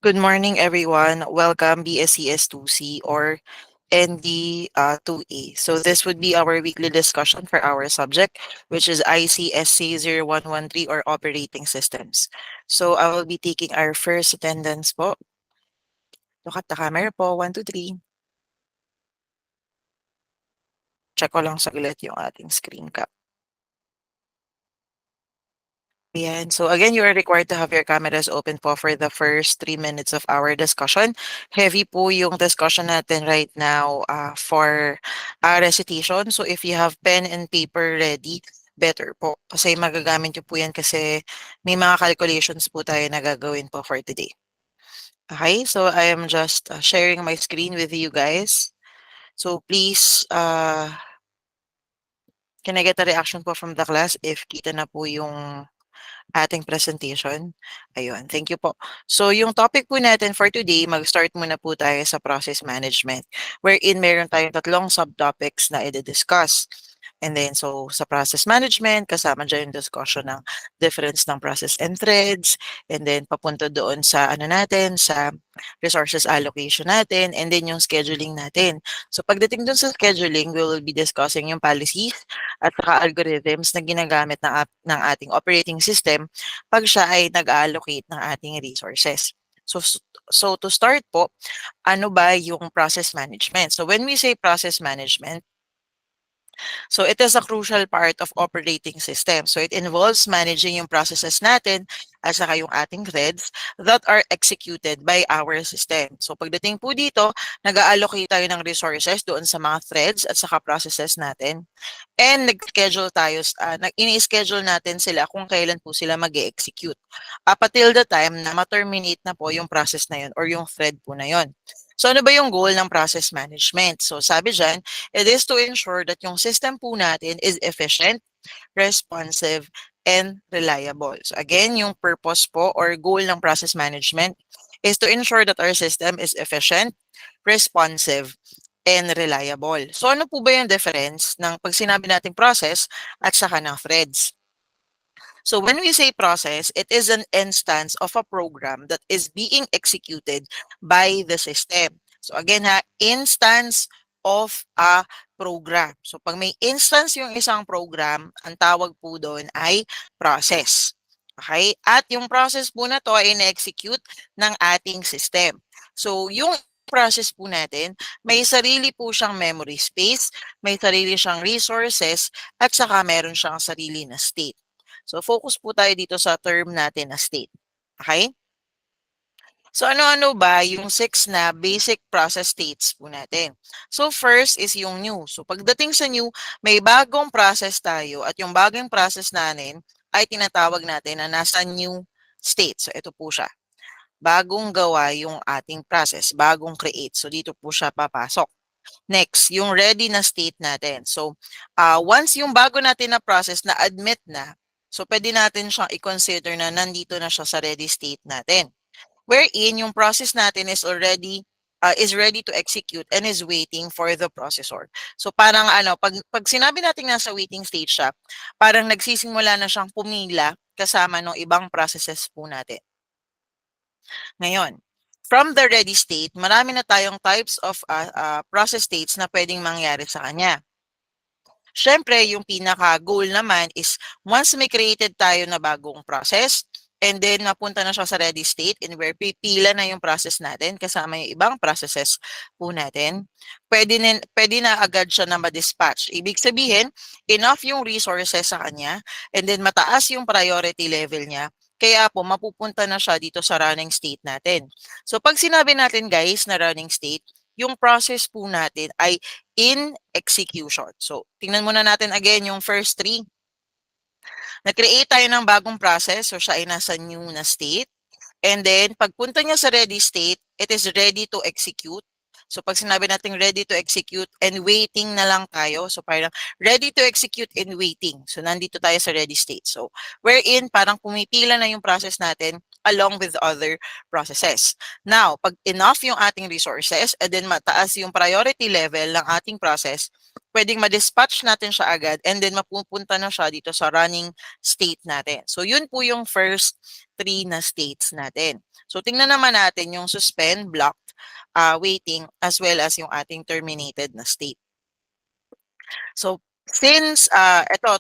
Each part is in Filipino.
Good morning, everyone. Welcome BSCS 2C or ND 2A. So this would be our weekly discussion for our subject, which is ICSC 0113 or operating systems. So I will be taking our first attendance po. Look at the camera po. 1, 2, 3. Check ko lang saglit yung ating screen cap. Ayan. So again, you are required to have your cameras open po for the first 3 minutes of our discussion. Heavy po yung discussion natin right now for recitation. So if you have pen and paper ready, better po. Kasi magagamit nyo po yan kasi may mga calculations po tayo na gagawin po for today. Okay, so I am just sharing my screen with you guys. So please, can I get a reaction po from the class if kita na po yung ating presentation? Ayun, thank you po. So yung topic po natin for today, mag-start muna po tayo sa process management, wherein meron tayong tatlong subtopics na i-discuss. And then, so sa process management, kasama dyan yung discussion ng difference ng process and threads, and then papunta doon sa ano natin, sa resources allocation natin, and then yung scheduling natin. So pagdating doon sa scheduling, we will be discussing yung policies at saka algorithms na ginagamit ng ating operating system pag siya ay nag-allocate ng ating resources. So to start po, ano ba yung process management? So when we say process management, so it is a crucial part of operating system. So it involves managing yung processes natin at saka yung ating threads that are executed by our system. So pagdating po dito, nag-allocate tayo ng resources doon sa mga threads at saka processes natin. And nag-schedule tayo, ini-schedule natin sila kung kailan po sila mag-execute. Up until the time na ma-terminate na po yung process na yun or yung thread po na yun. So ano ba yung goal ng process management? So sabi dyan, it is to ensure that yung system po natin is efficient, responsive, and reliable. So again, yung purpose po or goal ng process management is to ensure that our system is efficient, responsive, and reliable. So ano po ba yung difference ng pag sinabi nating process at saka ng threads? So when we say process, it is an instance of a program that is being executed by the system. So again ha, instance of a program. So pag may instance yung isang program, ang tawag po doon ay process. Okay? At yung process po na to ay na-execute ng ating system. So yung process po natin, may sarili po siyang memory space, may sarili siyang resources, at saka meron siyang sarili na state. So focus po tayo dito sa term natin na state. Okay? So ano-ano ba yung 6 na basic process states po natin? So first is yung new. So pagdating sa new, may bagong process tayo at yung bagong process natin ay tinatawag natin na nasa new state. So ito po siya. Bagong gawa yung ating process, bagong create. So dito po siya papasok. Next, yung ready na state natin. So once yung bago natin na process na admit na, so pwede natin siyang i-consider na nandito na siya sa ready state natin. Wherein yung process natin is ready to execute and is waiting for the processor. So parang ano, pag sinabi natin nasa waiting state siya, parang nagsisimula na siyang pumila kasama ng ibang processes po natin. Ngayon, from the ready state, marami na tayong types of process states na pwedeng mangyari sa kanya. Siyempre, yung pinaka-goal naman is once may created tayo na bagong process, and then napunta na siya sa ready state and where pipila na yung process natin kasama yung ibang processes po natin, pwede na agad siya na ma-dispatch. Ibig sabihin, enough yung resources sa kanya and then mataas yung priority level niya. Kaya po, mapupunta na siya dito sa running state natin. So pag sinabi natin guys na running state, yung process po natin ay in execution. So, tingnan muna natin again yung first three. Nag-create tayo ng bagong process, so siya ay nasa new na state. And then, pagpunta niya sa ready state, it is ready to execute. So, pag sinabi natin ready to execute and waiting na lang tayo. So, parang ready to execute and waiting. So, nandito tayo sa ready state. So, wherein parang pumipila na yung process natin along with other processes. Now, pag enough yung ating resources and then mataas yung priority level ng ating process, pwedeng ma-dispatch natin siya agad and then mapupunta na siya dito sa running state natin. So yun po yung first 3 na states natin. So tingnan naman natin yung suspend, blocked, waiting, as well as yung ating terminated na state. So since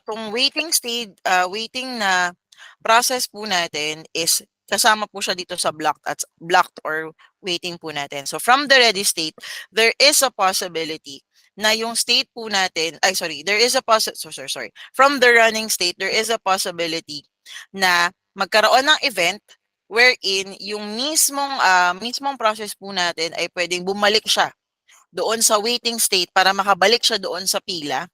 tong waiting state, waiting na process po natin is kasama po siya dito sa blocked or waiting po natin. So from the ready state, there is a possibility na yung state po natin, there is a sorry. From the running state, there is a possibility na magkaroon ng event wherein yung mismong process po natin ay pwedeng bumalik siya doon sa waiting state para makabalik siya doon sa pila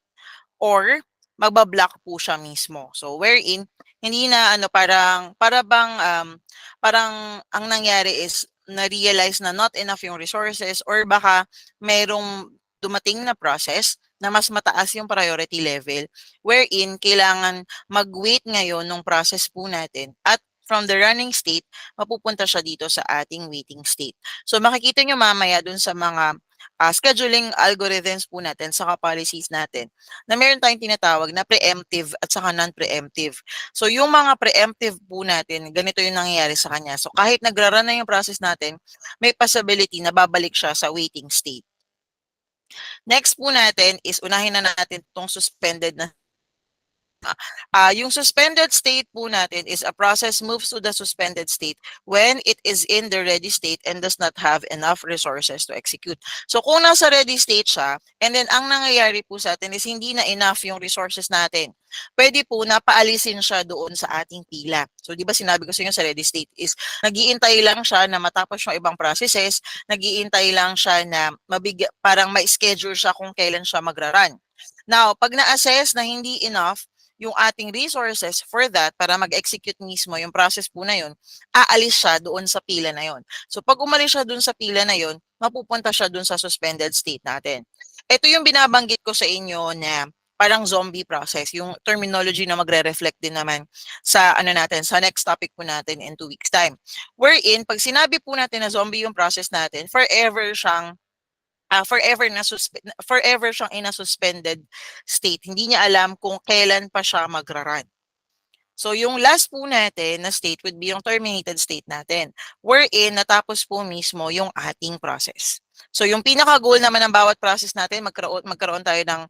or magba-block po siya mismo. So wherein hindi na parang ang nangyari is na-realize na not enough yung resources or baka merong dumating na process na mas mataas yung priority level wherein kailangan mag-wait ngayon ng process po natin at from the running state, mapupunta siya dito sa ating waiting state. So makikita nyo mamaya dun sa mga scheduling algorithms po natin, saka policies natin, na meron tayong tinatawag na preemptive at saka non-preemptive. So yung mga preemptive po natin, ganito yung nangyayari sa kanya. So kahit nagra-run na yung process natin, may possibility na babalik siya sa waiting state. Next po natin is unahin na natin itong suspended na yung suspended state po natin is a process moves to the suspended state when it is in the ready state and does not have enough resources to execute. So kung nasa ready state siya, and then ang nangyayari po sa atin is hindi na enough yung resources natin, pwede po na paalisin siya doon sa ating pila. So di ba sinabi ko sa inyo sa ready state is nag-iintay lang siya na matapos yung ibang processes, nag-iintay lang siya na parang ma-schedule siya kung kailan siya magra-run. Now, pag na-assess na hindi enough yung ating resources for that para mag-execute mismo yung process po na yun, aalis siya doon sa pila na yun. So pag umalis siya doon sa pila na yun, mapupunta siya doon sa suspended state natin. Ito yung binabanggit ko sa inyo na parang zombie process, yung terminology na magre-reflect din naman sa sa next topic po natin in 2 weeks time. Wherein, pag sinabi po natin na zombie yung process natin, forever siyang in a suspended state. Hindi niya alam kung kailan pa siya magra-run. So yung last po natin na state would be yung terminated state natin, wherein natapos po mismo yung ating process. So yung pinaka-goal naman ng bawat process natin, magkaroon tayo ng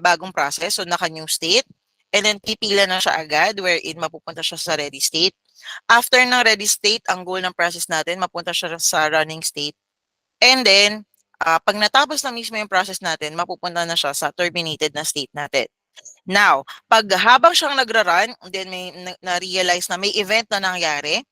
bagong process, so naka-new state, and then pipila na siya agad wherein mapupunta siya sa ready state. After ng ready state, ang goal ng process natin, mapunta siya sa running state. And then, pag natapos na mismo yung process natin, mapupunta na siya sa terminated na state natin. Now, pag habang siyang nagra-run, then may na-realize na may event na nangyari,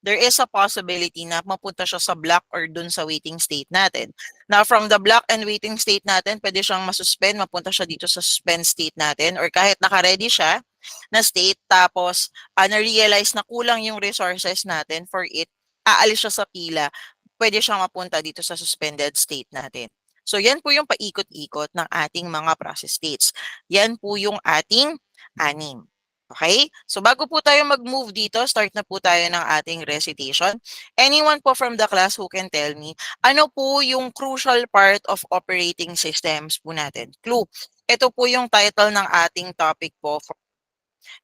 there is a possibility na mapunta siya sa block or dun sa waiting state natin. Now, from the block and waiting state natin, pwede siyang masuspend, mapunta siya dito sa suspend state natin, or kahit naka-ready siya na state, tapos na-realize na kulang yung resources natin for it, aalis siya sa pila, pwede siyang mapunta dito sa suspended state natin. So yan po yung paikot-ikot ng ating mga process states. Yan po yung ating 6. Okay? So bago po tayo mag-move dito, start na po tayo ng ating recitation. Anyone po from the class who can tell me, ano po yung crucial part of operating systems po natin? Clue. Ito po yung title ng ating topic po.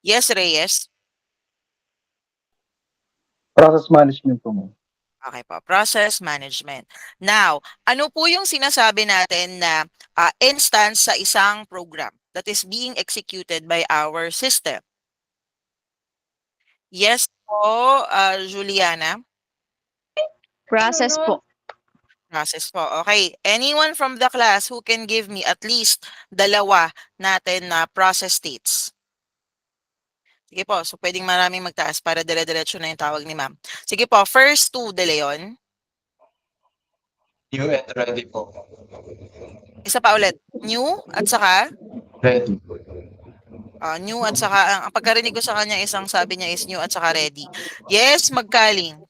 Yes, Reyes? Process management po mo. Okay po, process management. Now, ano po yung sinasabi natin na instance sa isang program that is being executed by our system? Yes po, Juliana? Process po. Process po. Okay. Anyone from the class who can give me at least dalawa natin na process states? Sige po, so pwedeng maraming magtaas para dire-diretso na yung tawag ni ma'am. Sige po, first 2, De Leon. New and ready po. Isa pa ulit. New at saka? Ready. New at saka, ang pagkarinig ko sa kanya, isang sabi niya is new at saka ready. Yes, Magkaling.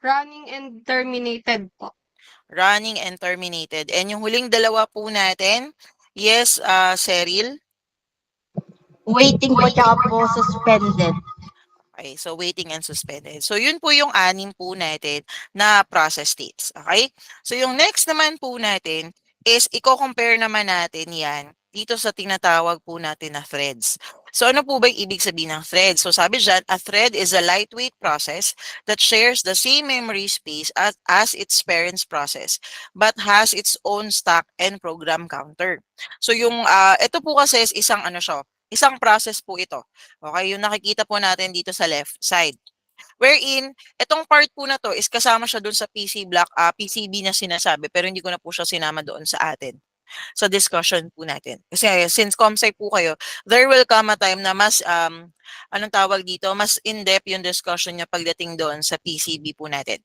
Running and terminated po. Running and terminated. And yung huling dalawa po natin, yes, Cheryl. Waiting po tsaka po suspended. Okay, so waiting and suspended. So yun po yung 6 po natin na process states. Okay? So yung next naman po natin is i-compare naman natin yan dito sa tinatawag po natin na threads. So ano po ba yung ibig sabihin ng thread? So sabi dyan, a thread is a lightweight process that shares the same memory space as its parents process but has its own stack and program counter. So yung ito po kasi is isang ano siya, isang process po ito. Okay, yung nakikita po natin dito sa left side. Wherein, itong part po na to is kasama siya dun sa PCB na sinasabi pero hindi ko na po siya sinama doon sa atin sa discussion po natin. Kasi since ComSci po kayo, there will come a time na mas, anong tawag dito, mas in-depth yung discussion niya pagdating doon sa PCB po natin.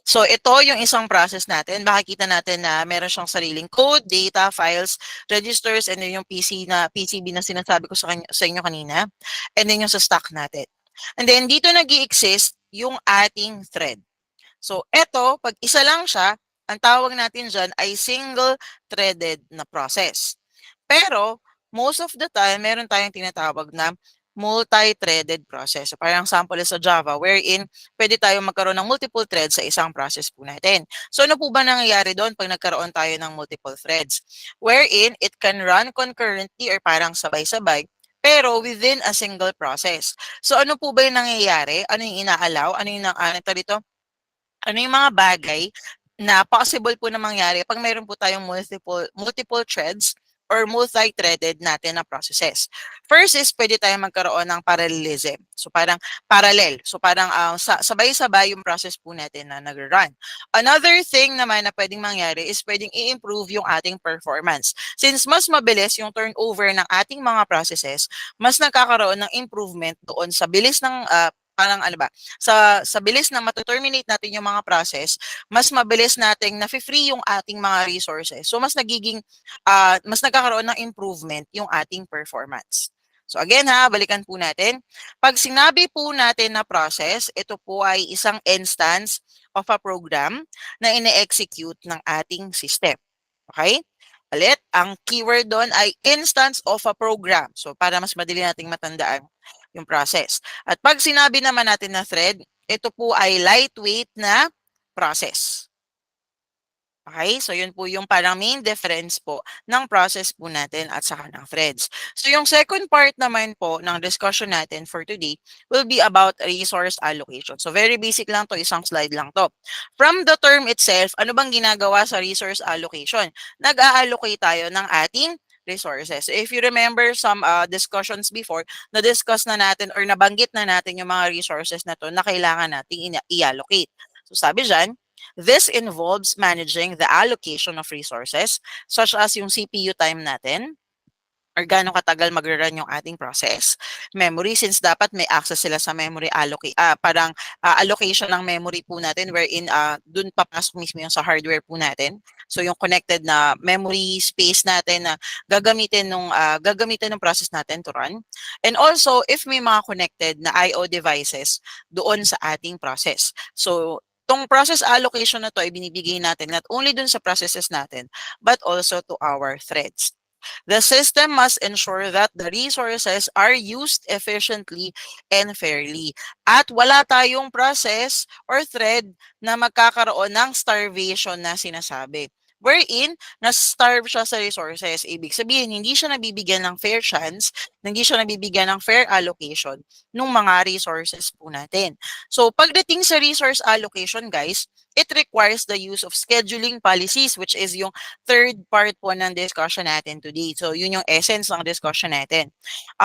So ito yung isang process natin. Makikita natin na meron siyang sariling code, data, files, registers, and then yung PCB na sinasabi ko sa inyo kanina. And then yung sa stack natin. And then dito nag-i-exist yung ating thread. So ito, pag isa lang siya, ang tawag natin dyan ay single-threaded na process. Pero, most of the time, meron tayong tinatawag na multi-threaded process. So, parang sample sa Java, wherein pwede tayong magkaroon ng multiple threads sa isang process po natin. So, ano po ba nangyayari doon pag nagkaroon tayo ng multiple threads? Wherein, it can run concurrently or parang sabay-sabay, pero within a single process. So, ano po ba yung nangyayari? Ano yung inaalaw? Ano yung ano yung mga bagay na possible po na mangyari pag mayroon po tayong multiple threads or multi-threaded natin na processes. First is pwede tayong magkaroon ng parallelism. So parang parallel. So parang sabay-sabay yung process po natin na nag-run. Another thing naman na pwedeng mangyari is pwedeng i-improve yung ating performance. Since mas mabilis yung turnover ng ating mga processes, mas nagkakaroon ng improvement doon sa bilis ng parang ano ba, sa bilis na matuterminate natin yung mga process, mas mabilis nating nafi-free yung ating mga resources. So mas nagkakaroon ng improvement yung ating performance. So again balikan po natin. Pag sinabi po natin na process, ito po ay isang instance of a program na ine-execute ng ating system. Okay? Ulit, ang keyword doon ay instance of a program. So para mas madali nating matandaan yung process. At pag sinabi naman natin na thread, ito po ay lightweight na process. Okay? So, yun po yung parang main difference po ng process po natin at saka ng threads. So, yung second part naman po ng discussion natin for today will be about resource allocation. So, very basic lang to, isang slide lang to. From the term itself, ano bang ginagawa sa resource allocation? Nag-a-allocate tayo ng ating resources. So, if you remember some discussions before, na-discuss na natin or nabanggit na natin yung mga resources na to na kailangan nating i-allocate. So, sabi dyan, this involves managing the allocation of resources such as yung CPU time natin or gaano katagal magre-run yung ating process. Memory, since dapat may access sila sa memory allocation ng memory po natin wherein dun papasok mismo yung sa hardware po natin. So yung connected na memory space natin na gagamitin ng process natin to run. And also, if may mga connected na I/O devices doon sa ating process. So tong process allocation na to ay binibigay natin not only dun sa processes natin, but also to our threads. The system must ensure that the resources are used efficiently and fairly. At wala tayong process or thread na magkakaroon ng starvation na sinasabi. Wherein, na-starve siya sa resources. Ibig sabihin, hindi siya nabibigyan ng fair chance, hindi siya nabibigyan ng fair allocation ng mga resources po natin. So, pagdating sa resource allocation, guys, it requires the use of scheduling policies, which is yung third part po ng discussion natin today. So, yun yung essence ng discussion natin.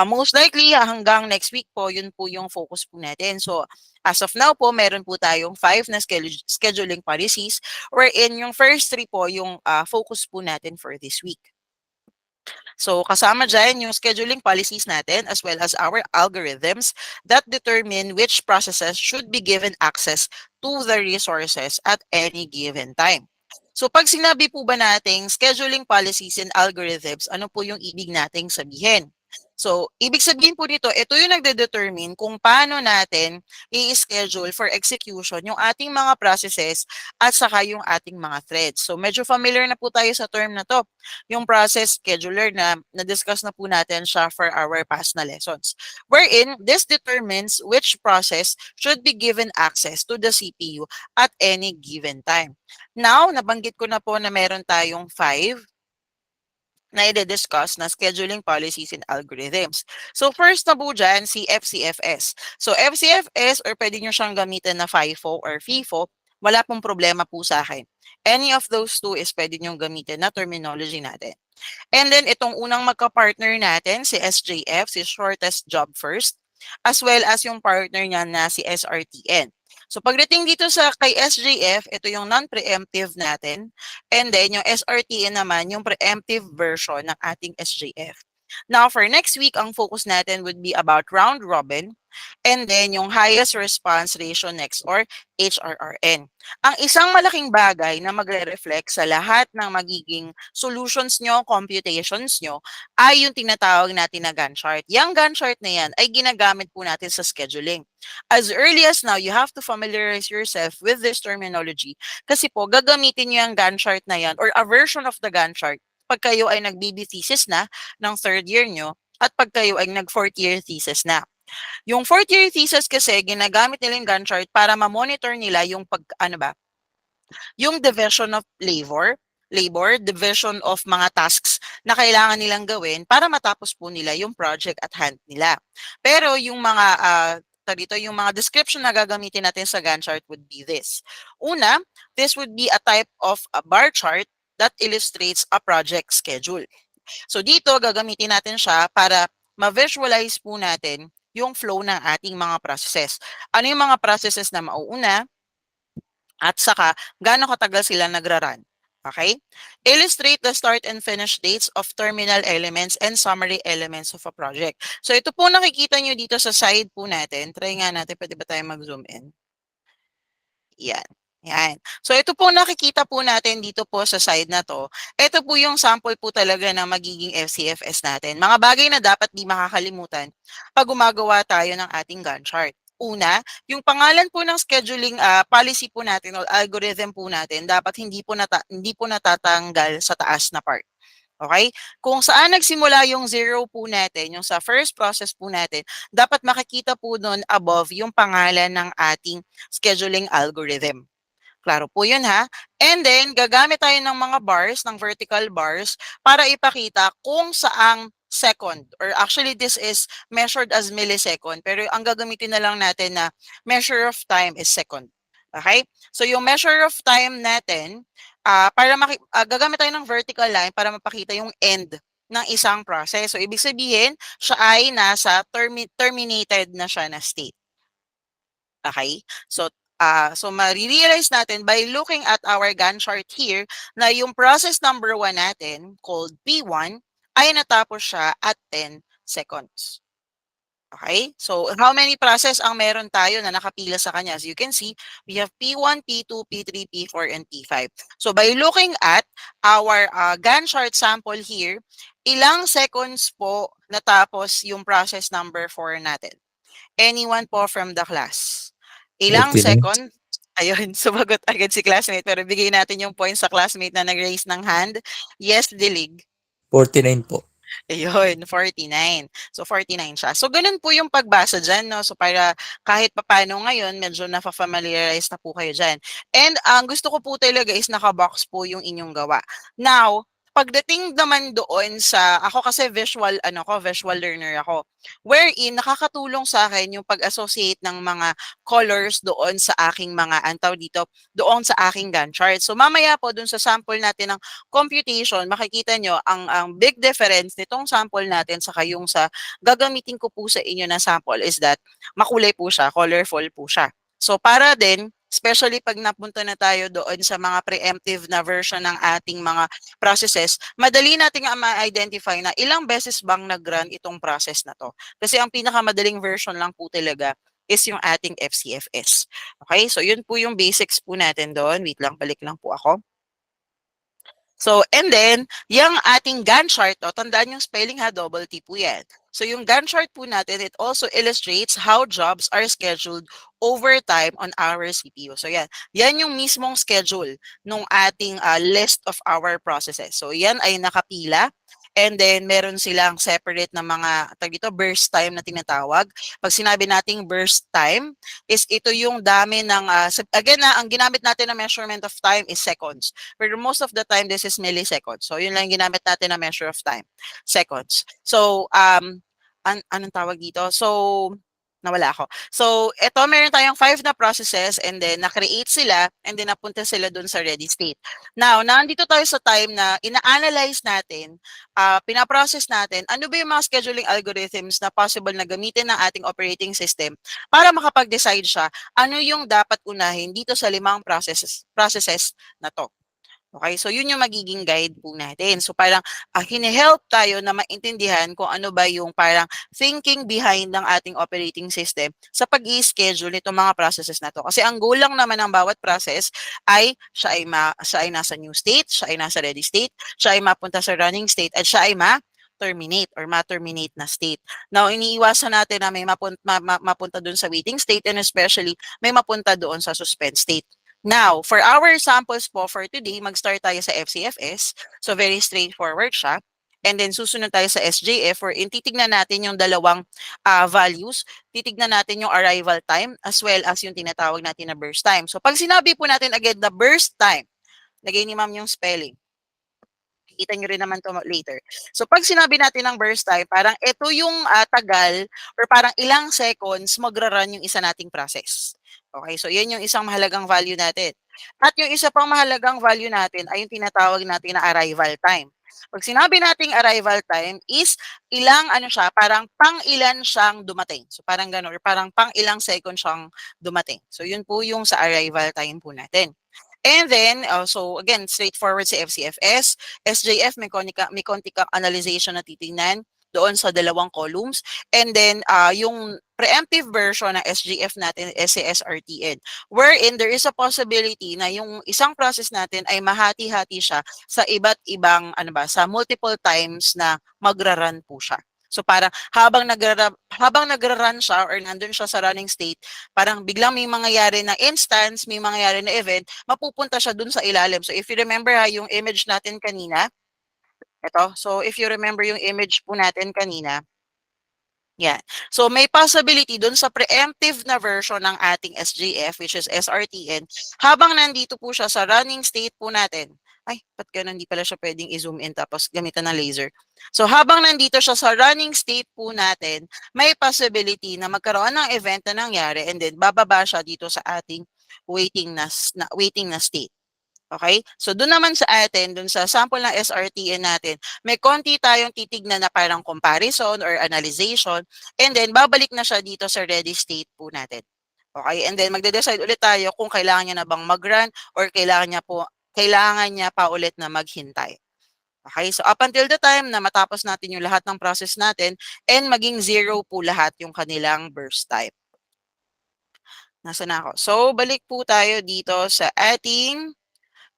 Most likely, hanggang next week po, yun po yung focus po natin. So, as of now po, meron po tayong 5 na scheduling policies, wherein yung first 3 po yung focus po natin for this week. So, kasama dyan yung scheduling policies natin as well as our algorithms that determine which processes should be given access to the resources at any given time. So, pag sinabi po ba nating scheduling policies and algorithms, ano po yung ibig nating sabihin? So, ibig sabihin po dito, ito yung nagde-determine kung paano natin i-schedule for execution yung ating mga processes at saka yung ating mga threads. So, medyo familiar na po tayo sa term na to. Yung process scheduler na na-discuss na po natin siya for our past na lessons. Wherein, this determines which process should be given access to the CPU at any given time. Now, nabanggit ko na po na meron tayong 5 na i-discuss na scheduling policies and algorithms. So first na po dyan, si FCFS. So FCFS or pwede nyo siyang gamitin na FIFO or FIFO, wala pong problema po sa akin. Any of those two is pwede nyo gamitin na terminology natin. And then itong unang magka-partner natin, si SJF, si Shortest Job First, as well as yung partner niya na si SRTN. So pagdating dito sa kay SJF, ito yung non-preemptive natin. And then yung SRTN naman, yung preemptive version ng ating SJF. Now for next week, ang focus natin would be about round robin and then yung highest response ratio next or HRRN. Ang isang malaking bagay na magre-reflect sa lahat ng magiging solutions nyo, computations nyo, ay yung tinatawag natin na Gantt chart. Yung Gantt chart na yan ay ginagamit po natin sa scheduling. As early as now, you have to familiarize yourself with this terminology kasi po gagamitin nyo yung Gantt chart na yan or a version of the Gantt chart pag kayo ay nag-BB thesis na ng third year nyo at pag kayo ay nag-fourth year thesis na. Yung fourth year thesis kasi, ginagamit nila yung Gantt chart para ma-monitor nila yung yung division of labor, division of mga tasks na kailangan nilang gawin para matapos po nila yung project at hand nila. Pero yung mga yung mga description na gagamitin natin sa Gantt chart would be this. Una, this would be a type of a bar chart that illustrates a project schedule. So dito, gagamitin natin siya para ma-visualize po natin yung flow ng ating mga processes. Ano yung mga processes na mauuna at saka gaano katagal sila nagra-run. Okay? Illustrate the start and finish dates of terminal elements and summary elements of a project. So ito po nakikita nyo dito sa side po natin. Try nga natin, pwede ba tayo mag-zoom in? Yan. Yan. So ito po nakikita po natin dito po sa side na to. Ito po yung sample po talaga ng magiging FCFS natin. Mga bagay na dapat di makakalimutan pag gumagawa tayo ng ating Gantt chart. Una, yung pangalan po ng scheduling policy po natin o algorithm po natin dapat hindi po natatanggal sa taas na part. Okay? Kung saan nagsimula yung 0 po natin, yung sa first process po natin, dapat makikita po doon above yung pangalan ng ating scheduling algorithm. Klaro po yun ha. And then, gagamit tayo ng mga bars, ng vertical bars, para ipakita kung saang second. Or actually, this is measured as millisecond. Pero ang gagamitin na lang natin na measure of time is second. Okay? So, yung measure of time natin, gagamit tayo ng vertical line para mapakita yung end ng isang process. So, ibig sabihin, siya ay nasa terminated na siya na state. Okay? So ma-realize natin by looking at our Gantt chart here na yung process number 1 natin called P1 ay natapos siya at 10 seconds. Okay? So how many process ang meron tayo na nakapila sa kanya? As you can see, we have P1, P2, P3, P4, and P5. So by looking at our Gantt chart sample here, ilang seconds po natapos yung process number 4 natin? Anyone po from the class? Ilang 49. second? Ayun, sumagot agad si classmate. Pero bigay natin yung points sa classmate na nag-raise ng hand. Yes, Dilig. 49 po. Ayun, 49. So, 49 siya. So, ganun po yung pagbasa dyan, no? So, para kahit papano ngayon, medyo na-familiarize na po kayo dyan. And ang gusto ko po talaga is nakabox po yung inyong gawa. Now, pagdating naman doon sa, ako kasi visual learner ako. Wherein, nakakatulong sa akin yung pag-associate ng mga colors doon sa aking mga, doon sa aking Gantt chart. So, mamaya po doon sa sample natin ng computation, makikita nyo ang big difference nitong sample natin sa yung sa gagamitin ko po sa inyo na sample is that makulay po siya, colorful po siya. So para din, especially pag napunta na tayo doon sa mga preemptive na version ng ating mga processes, madali nating ma-identify na ilang beses bang nag-run itong process na to. Kasi ang pinakamadaling version lang po talaga is yung ating FCFS. Okay, so yun po yung basics po natin doon. Wait lang, balik lang po ako. So, and then, yung ating Gantt chart, tandaan yung spelling ha, double T po yan. So, yung Gantt chart po natin, it also illustrates how jobs are scheduled over time on our CPU. So, yan. Yan yung mismong schedule nung ating list of our processes. So, yan ay nakapila. And then, meron silang separate na mga, dito, burst time na tinatawag. Pag sinabi nating burst time, is ito yung dami ng, again ang ginamit natin na measurement of time is seconds. Pero most of the time, this is milliseconds. So, yun lang yung ginamit natin na measure of time. Seconds. So, anong tawag dito? So, nawala ako. So, ito, meron tayong 5 na processes and then na-create sila and then napunta sila dun sa ready state. Now, nandito tayo sa time na ina-analyze natin, pinaprocess natin, ano ba yung mga scheduling algorithms na possible na gamitin ng ating operating system para makapag-decide siya ano yung dapat unahin dito sa 5 processes na to. Okay, so yun yung magiging guide po natin. So parang hine-help tayo na maintindihan kung ano ba yung parang thinking behind ng ating operating system sa pag-i-schedule nitong mga processes na to. Kasi ang goal lang naman ng bawat process ay siya ay nasa new state, siya ay nasa ready state, siya ay mapunta sa running state, at siya ay terminate or ma-terminate na state. Now, iniiwasan natin na may mapunta doon sa waiting state and especially may mapunta doon sa suspend state. Now, for our samples po for today, mag-start tayo sa FCFS. So, very straightforward siya. And then, susunod tayo sa SJF wherein titignan natin yung dalawang values. Titignan natin yung arrival time as well as yung tinatawag natin na burst time. So, pag sinabi po natin again the burst time, lagay ni ma'am yung spelling. Kita nyo rin naman to later. So, pag sinabi natin ng burst time, parang ito yung tagal or parang ilang seconds magra-run yung isa nating process. Okay, so yan yung isang mahalagang value natin. At yung isa pang mahalagang value natin ay yung tinatawag natin na arrival time. Pag sinabi nating arrival time is ilang siya, parang pang ilan siyang dumating. So parang gano'n, or parang pang ilang second siyang dumating. So yun po yung sa arrival time po natin. And then, so again, straightforward sa FCFS. SJF, may konti kang analyzation na titingnan doon sa dalawang columns. And then, yung preemptive version ng SJF natin is SRTN, wherein there is a possibility na yung isang process natin ay mahati-hati siya sa iba't ibang, sa multiple times na magra-run po siya. So para habang nagra-run siya or nandun siya sa running state, parang biglang may mangyayari na instance, may mangyayari na event, mapupunta siya dun sa ilalim. So if you remember yung image natin kanina, ito. So if you remember yung image po natin kanina, yan. So may possibility dun sa preemptive na version ng ating SJF, which is SRTN, habang nandito po siya sa running state po natin. Ay, ba't ganun? Hindi pala siya pwedeng i-zoom in tapos gamitan ng laser. So habang nandito siya sa running state po natin, may possibility na magkaroon ng event na nangyari and then bababa siya dito sa ating waiting na state. Okay? So doon naman sa atin, doon sa sample ng SRTN natin, may konti tayong titignan na parang comparison or analyzation and then babalik na siya dito sa ready state po natin. Okay? And then magde-decide ulit tayo kung kailangan niya na bang mag-run or kailangan niya pa ulit na maghintay. Okay? So up until the time na matapos natin yung lahat ng process natin and maging 0 po lahat yung kanilang burst time. Nasaan na ako? So balik po tayo dito sa ating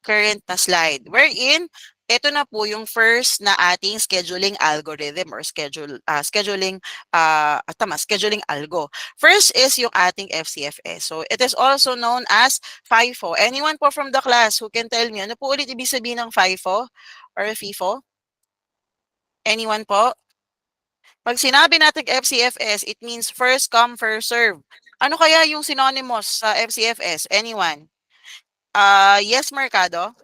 current na slide, wherein ito na po yung first na ating scheduling algorithm or scheduling algo. First is yung ating FCFS. So it is also known as FIFO. Anyone po from the class who can tell me ano po ulit ibig sabihin ng FIFO or FIFO? Anyone po? Pag sinabi natin FCFS, it means first come, first serve. Ano kaya yung synonymous sa FCFS? Anyone? Yes, Mercado?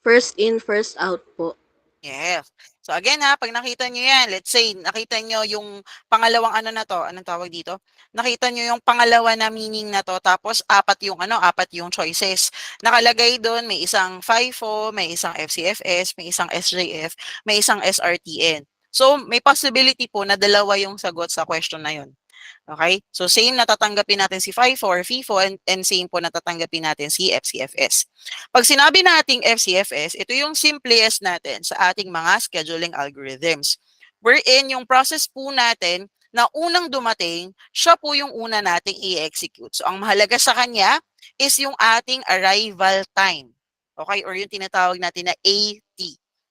First in, first out po. Yes. So again pag nakita nyo yan, let's say, nakita nyo yung pangalawang na to, anong tawag dito? Nakita nyo yung pangalawa na meaning na to, tapos apat yung choices. Nakalagay doon, may isang FIFO, may isang FCFS, may isang SJF, may isang SRTN. So may possibility po na dalawa yung sagot sa question na yun. Okay? So same natatanggapin natin si FIFO or FIFO and same po natatanggapin natin si FCFS. Pag sinabi nating FCFS, ito yung simplest natin sa ating mga scheduling algorithms. Wherein yung process po natin na unang dumating, siya po yung una nating i-execute. So ang mahalaga sa kanya is yung ating arrival time. Okay? Or yung tinatawag natin na AT.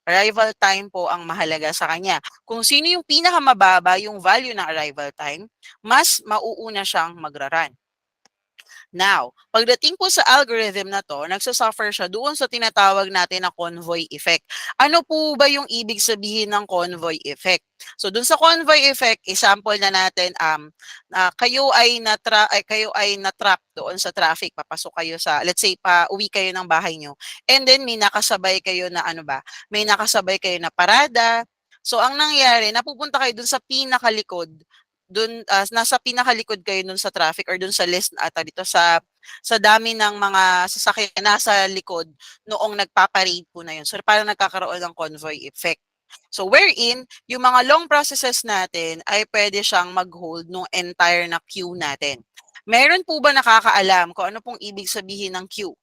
Arrival time po ang mahalaga sa kanya. Kung sino yung pinakamababa yung value ng arrival time, mas mauuna siyang magra-run. Now, pagdating po sa algorithm na to, nagsasuffer siya doon sa tinatawag natin na convoy effect. Ano po ba yung ibig sabihin ng convoy effect? So doon sa convoy effect, example na natin kayo ay na-trap doon sa traffic, papasok kayo sa, let's say uwi kayo ng bahay nyo, and then may nakasabay kayo na may nakasabay kayo na parada. So ang nangyari, napupunta kayo doon sa pinakalikod, doon nasa pinakalikod kayo doon sa traffic or doon sa list dito sa dami ng mga sasakyan nasa likod noong nagpaparade po na yun. So parang nagkakaroon ng convoy effect. So wherein, yung mga long processes natin ay pwede siyang mag-hold nung entire na queue natin. Meron po ba nakakaalam kung ano pong ibig sabihin ng queue?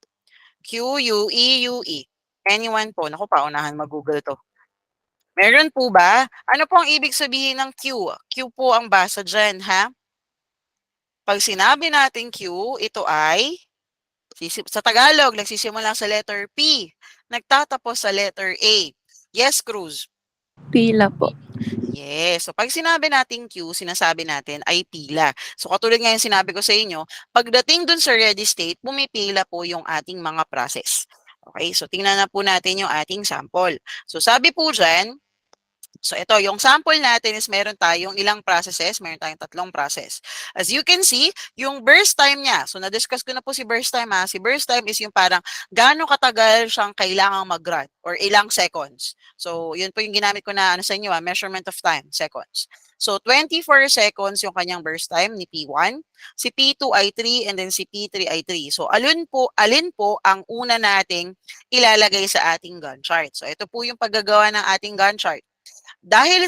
Q-U-E-U-E. Anyone po? Naku, paunahan mag-google to. Meron po ba? Ano po ang ibig sabihin ng Q? Q po ang basa dyan, ha? Pag sinabi natin Q, ito ay, sa Tagalog, nagsisimula sa letter P. Nagtatapos sa letter A. Yes, Cruz? Pila po. Yes. So, pag sinabi natin Q, sinasabi natin ay pila. So, katulad nga yung sinabi ko sa inyo, pagdating dun sa ready state, pumipila po yung ating mga process. Okay, so tingnan na po natin yung ating sample. So, sabi po dyan, so ito, yung sample natin is meron tayong ilang processes, meron tayong 3 process. As you can see, yung burst time niya, so na-discuss ko na po si burst time ha, si burst time is yung parang gaano katagal siyang kailangang mag-run or ilang seconds. So yun po yung ginamit ko na sa inyo measurement of time, seconds. So 24 seconds yung kanyang burst time ni P1, si P2 ay 3 and then si P3 ay 3. So alin po ang una nating ilalagay sa ating Gantt chart. So ito po yung paggagawa ng ating Gantt chart. Dahil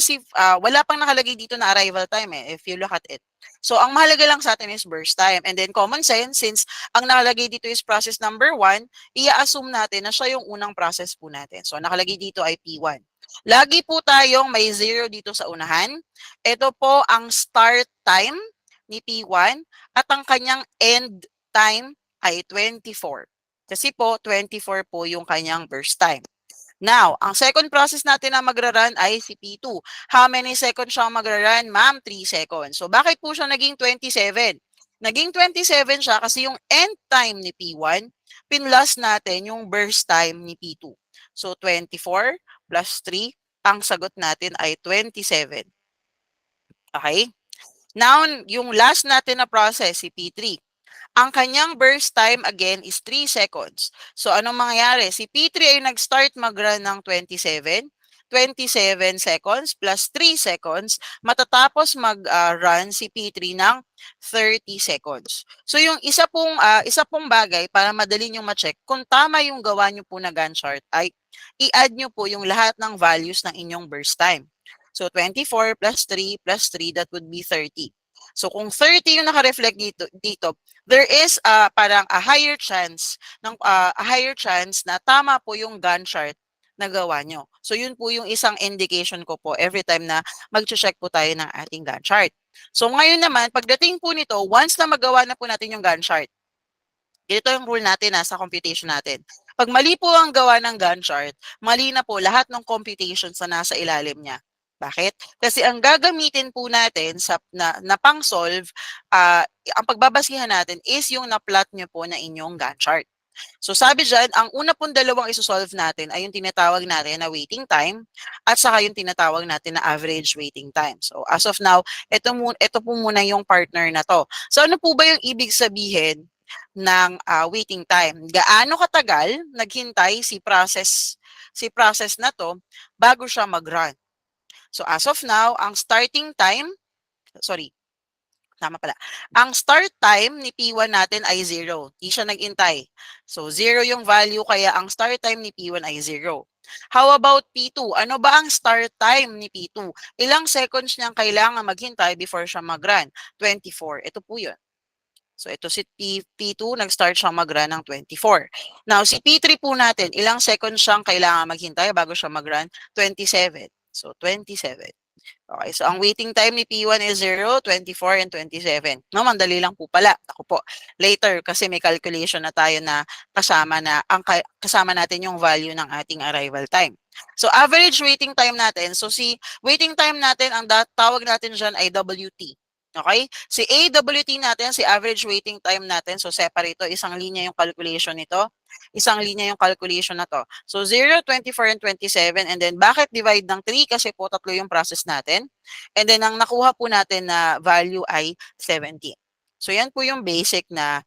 wala pang nakalagay dito na arrival time if you look at it. So, ang mahalaga lang sa atin is burst time. And then, common sense, since ang nakalagay dito is process number 1, i-assume natin na siya yung unang process po natin. So, nakalagay dito ay P1. Lagi po tayong may 0 dito sa unahan. Ito po ang start time ni P1 at ang kanyang end time ay 24. Kasi po, 24 po yung kanyang burst time. Now, ang second process natin na magra-run ay si P2. How many seconds siya magra-run? Ma'am, 3 seconds. So, bakit po siya naging 27? Naging 27 siya kasi yung end time ni P1, pinlus natin yung burst time ni P2. So, 24 plus 3, ang sagot natin ay 27. Okay? Now, yung last natin na process, si P3. Ang kanyang burst time again is 3 seconds. So, anong mangyayari? Si P3 ay nag-start mag-run ng 27 seconds plus 3 seconds, matatapos mag-run si P3 ng 30 seconds. So, yung isa pong bagay para madali nyo ma-check kung tama yung gawa nyo po na Gantt chart ay i-add nyo po yung lahat ng values ng inyong burst time. So, 24 plus 3 plus 3, that would be 30. So, kung 30 yung naka-reflect dito, there is parang a higher chance na tama po yung Gantt chart na gawa nyo. So, yun po yung isang indication ko po every time na mag-check po tayo ng ating Gantt chart. So, ngayon naman, pagdating po nito, once na magawa na po natin yung Gantt chart, ito yung rule natin sa computation natin. Pag mali po ang gawa ng Gantt chart, mali na po lahat ng computations na nasa ilalim niya. Bakit? Kasi ang gagamitin po natin na pang-solve, ang pagbabasihan natin is yung na-plot nyo po na inyong Gantt chart. So sabi dyan, ang una pong dalawang isosolve natin ay yung tinatawag natin na waiting time at saka yung tinatawag natin na average waiting time. So as of now, ito po muna yung partner na to. So ano po ba yung ibig sabihin ng waiting time? Gaano katagal naghintay si process na to bago siya mag-run? So as of now, ang start time ni P1 natin ay 0. Di siya nag-intay. So 0 yung value kaya ang start time ni P1 ay 0. How about P2? Ano ba ang start time ni P2? Ilang seconds niyang kailangan maghintay before siya mag-run? 24. Ito po yun. So ito si P2, nag-start siyang mag-run ng 24. Now si P3 po natin, ilang seconds siyang kailangan maghintay bago siya mag-run? 27. So 27. Okay, so ang waiting time ni P1 is 0, 24, and 27. No, mandali lang po pala. Ako po, later kasi may calculation na tayo na kasama natin yung value ng ating arrival time. So average waiting time natin, so si waiting time natin, ang tawag natin dyan ay WT. Okay? Si AWT natin, si average waiting time natin, so separate ito, isang linya yung calculation nito, isang linya yung calculation na to. So 0, 24, and 27, and then bakit divide ng 3? Kasi po tatlo yung process natin. And then ang nakuha po natin na value ay 17. So yan po yung basic na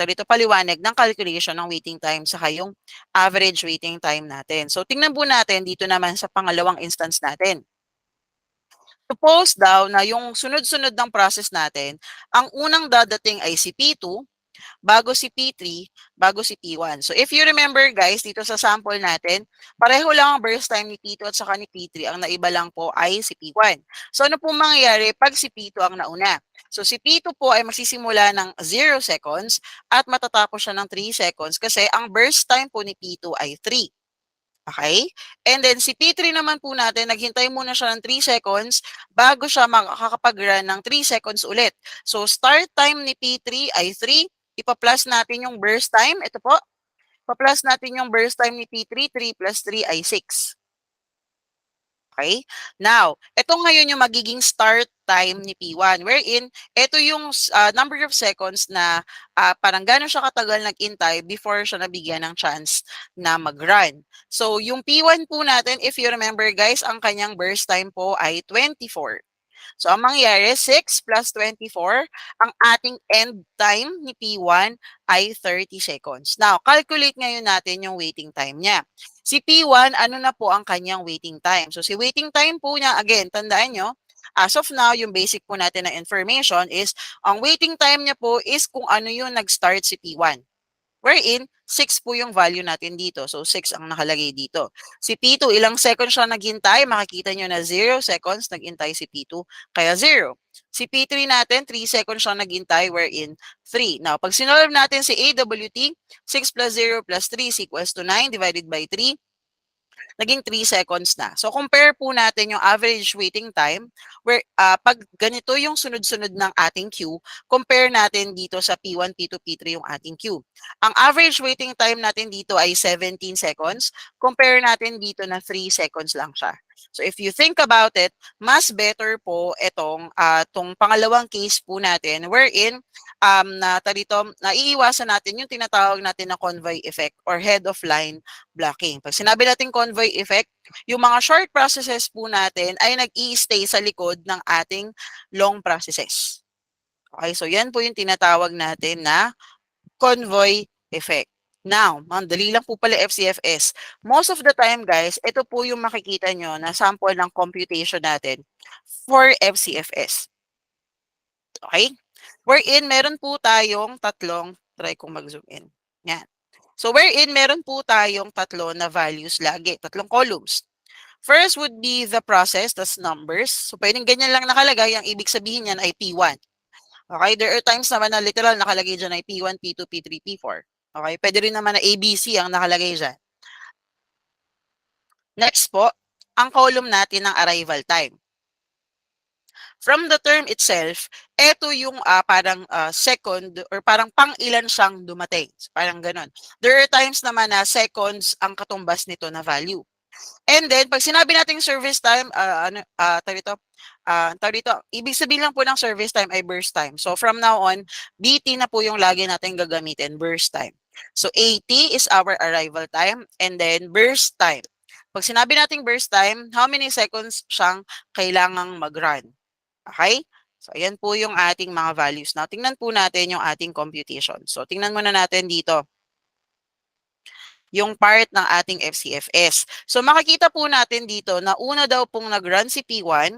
dito paliwanag ng calculation ng waiting time saka yung average waiting time natin. So tingnan po natin dito naman sa pangalawang instance natin. Suppose daw na yung sunod-sunod ng process natin, ang unang dadating ay si P2, bago si P3, bago si P1. So if you remember guys, dito sa sample natin, pareho lang ang burst time ni P2 at saka ni P3. Ang naiba lang po ay si P1. So ano po mangyayari pag si P2 ang nauna? So si P2 po ay magsisimula ng 0 seconds at matatapos siya ng 3 seconds kasi ang burst time po ni P2 ay 3. Okay? And then si P3 naman po natin, naghintay muna siya ng 3 seconds bago siya makakapag-run ng 3 seconds ulit. So start time ni P3 ay 3. Ipa-plus natin yung burst time. Ito po. Ipa-plus natin yung burst time ni P3. 3 plus 3 ay 6. Okay? Now, ito ngayon yung magiging start time ni P1 wherein ito yung number of seconds na parang gano'n siya katagal nag-intay before siya nabigyan ng chance na mag-run. So, yung P1 po natin, if you remember guys, ang kanyang burst time po ay 24. So, ang mangyayari, 6 plus 24, ang ating end time ni P1 ay 30 seconds. Now, calculate ngayon natin yung waiting time niya. Si P1, ano na po ang kanyang waiting time? So, si waiting time po niya, again, tandaan nyo, as of now, yung basic po natin na information is, ang waiting time niya po is kung ano yung nag-start si P1. Wherein, 6 po yung value natin dito. So, 6 ang nakalagay dito. Si P2, ilang seconds siya naghintay? Makikita nyo na 0 seconds naghintay si P2, kaya 0. Si P3 natin, 3 seconds siya naghintay, wherein 3. Now, pag sinolve natin si AWT, 6 plus 0 plus 3 is equals to 9 divided by 3. Naging 3 seconds na. So, compare po natin yung average waiting time where pag ganito yung sunod-sunod ng ating queue, compare natin dito sa P1, P2, P3 yung ating queue. Ang average waiting time natin dito ay 17 seconds. Compare natin dito na 3 seconds lang siya. So, if you think about it, mas better po tong pangalawang case po natin wherein naiiwasan natin yung tinatawag natin na convoy effect or head of line blocking. Pag sinabi natin convoy effect, yung mga short processes po natin ay nag-i-stay sa likod ng ating long processes. Okay, so yan po yung tinatawag natin na convoy effect. Now, mandali lang po pala FCFS. Most of the time guys, ito po yung makikita nyo na sample ng computation natin for FCFS. Okay? Wherein meron po tayong tatlong, try kong mag-zoom in. Yan. So wherein meron po tayong tatlo na values lagi, tatlong columns. First would be the process, that's numbers. So pwedeng ganyan lang nakalagay, ang ibig sabihin niyan ay P1. Okay, there are times naman na literal nakalagay dyan ay P1, P2, P3, P4. Okay, pwede rin naman na ABC ang nakalagay dyan. Next po, ang column natin ng arrival time. From the term itself, ito yung parang second or parang pang-ilan siyang dumating. So, parang ganun. There are times naman na seconds ang katumbas nito na value. And then, pag sinabi nating service time, ibig sabihin lang po ng service time ay burst time. So, from now on, BT na po yung lagi natin gagamitin, burst time. So, AT is our arrival time and then burst time. Pag sinabi nating burst time, how many seconds siyang kailangang mag-run? Okay? So, ayan po yung ating mga values. Now, tingnan po natin yung ating computation. So, tingnan muna natin dito yung part ng ating FCFS. So, makikita po natin dito na una daw pong nag-run si P1,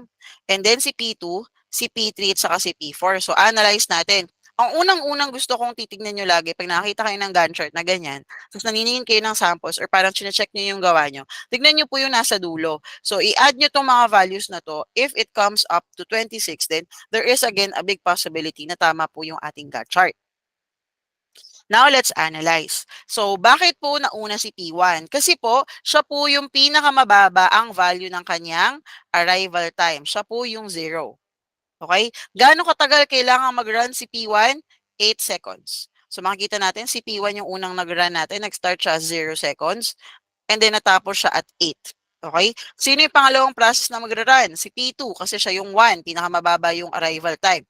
and then si P2, si P3, at saka si P4. So, analyze natin. Ang unang-unang gusto kong titignan nyo lagi pag nakakita kayo ng Gantt chart na ganyan, tapos naniningin kayo ng samples or parang chinecheck nyo yung gawa nyo, tignan nyo po yung nasa dulo. So, i-add nyo tong mga values na to. If it comes up to 26, then there is again a big possibility na tama po yung ating Gantt chart. Now, let's analyze. So, bakit po nauna si P1? Kasi po, siya po yung pinakamababa ang value ng kanyang arrival time. Siya po yung 0. Okay? Gaano katagal kailangan mag-run si P1? 8 seconds. So, makikita natin, si P1 yung unang nag-run natin. Nag-start siya 0 seconds. And then, natapos siya at 8. Okay? Sino yung pangalawang process na mag-run? Si P2 kasi siya yung 1. Pinakamababa yung arrival time.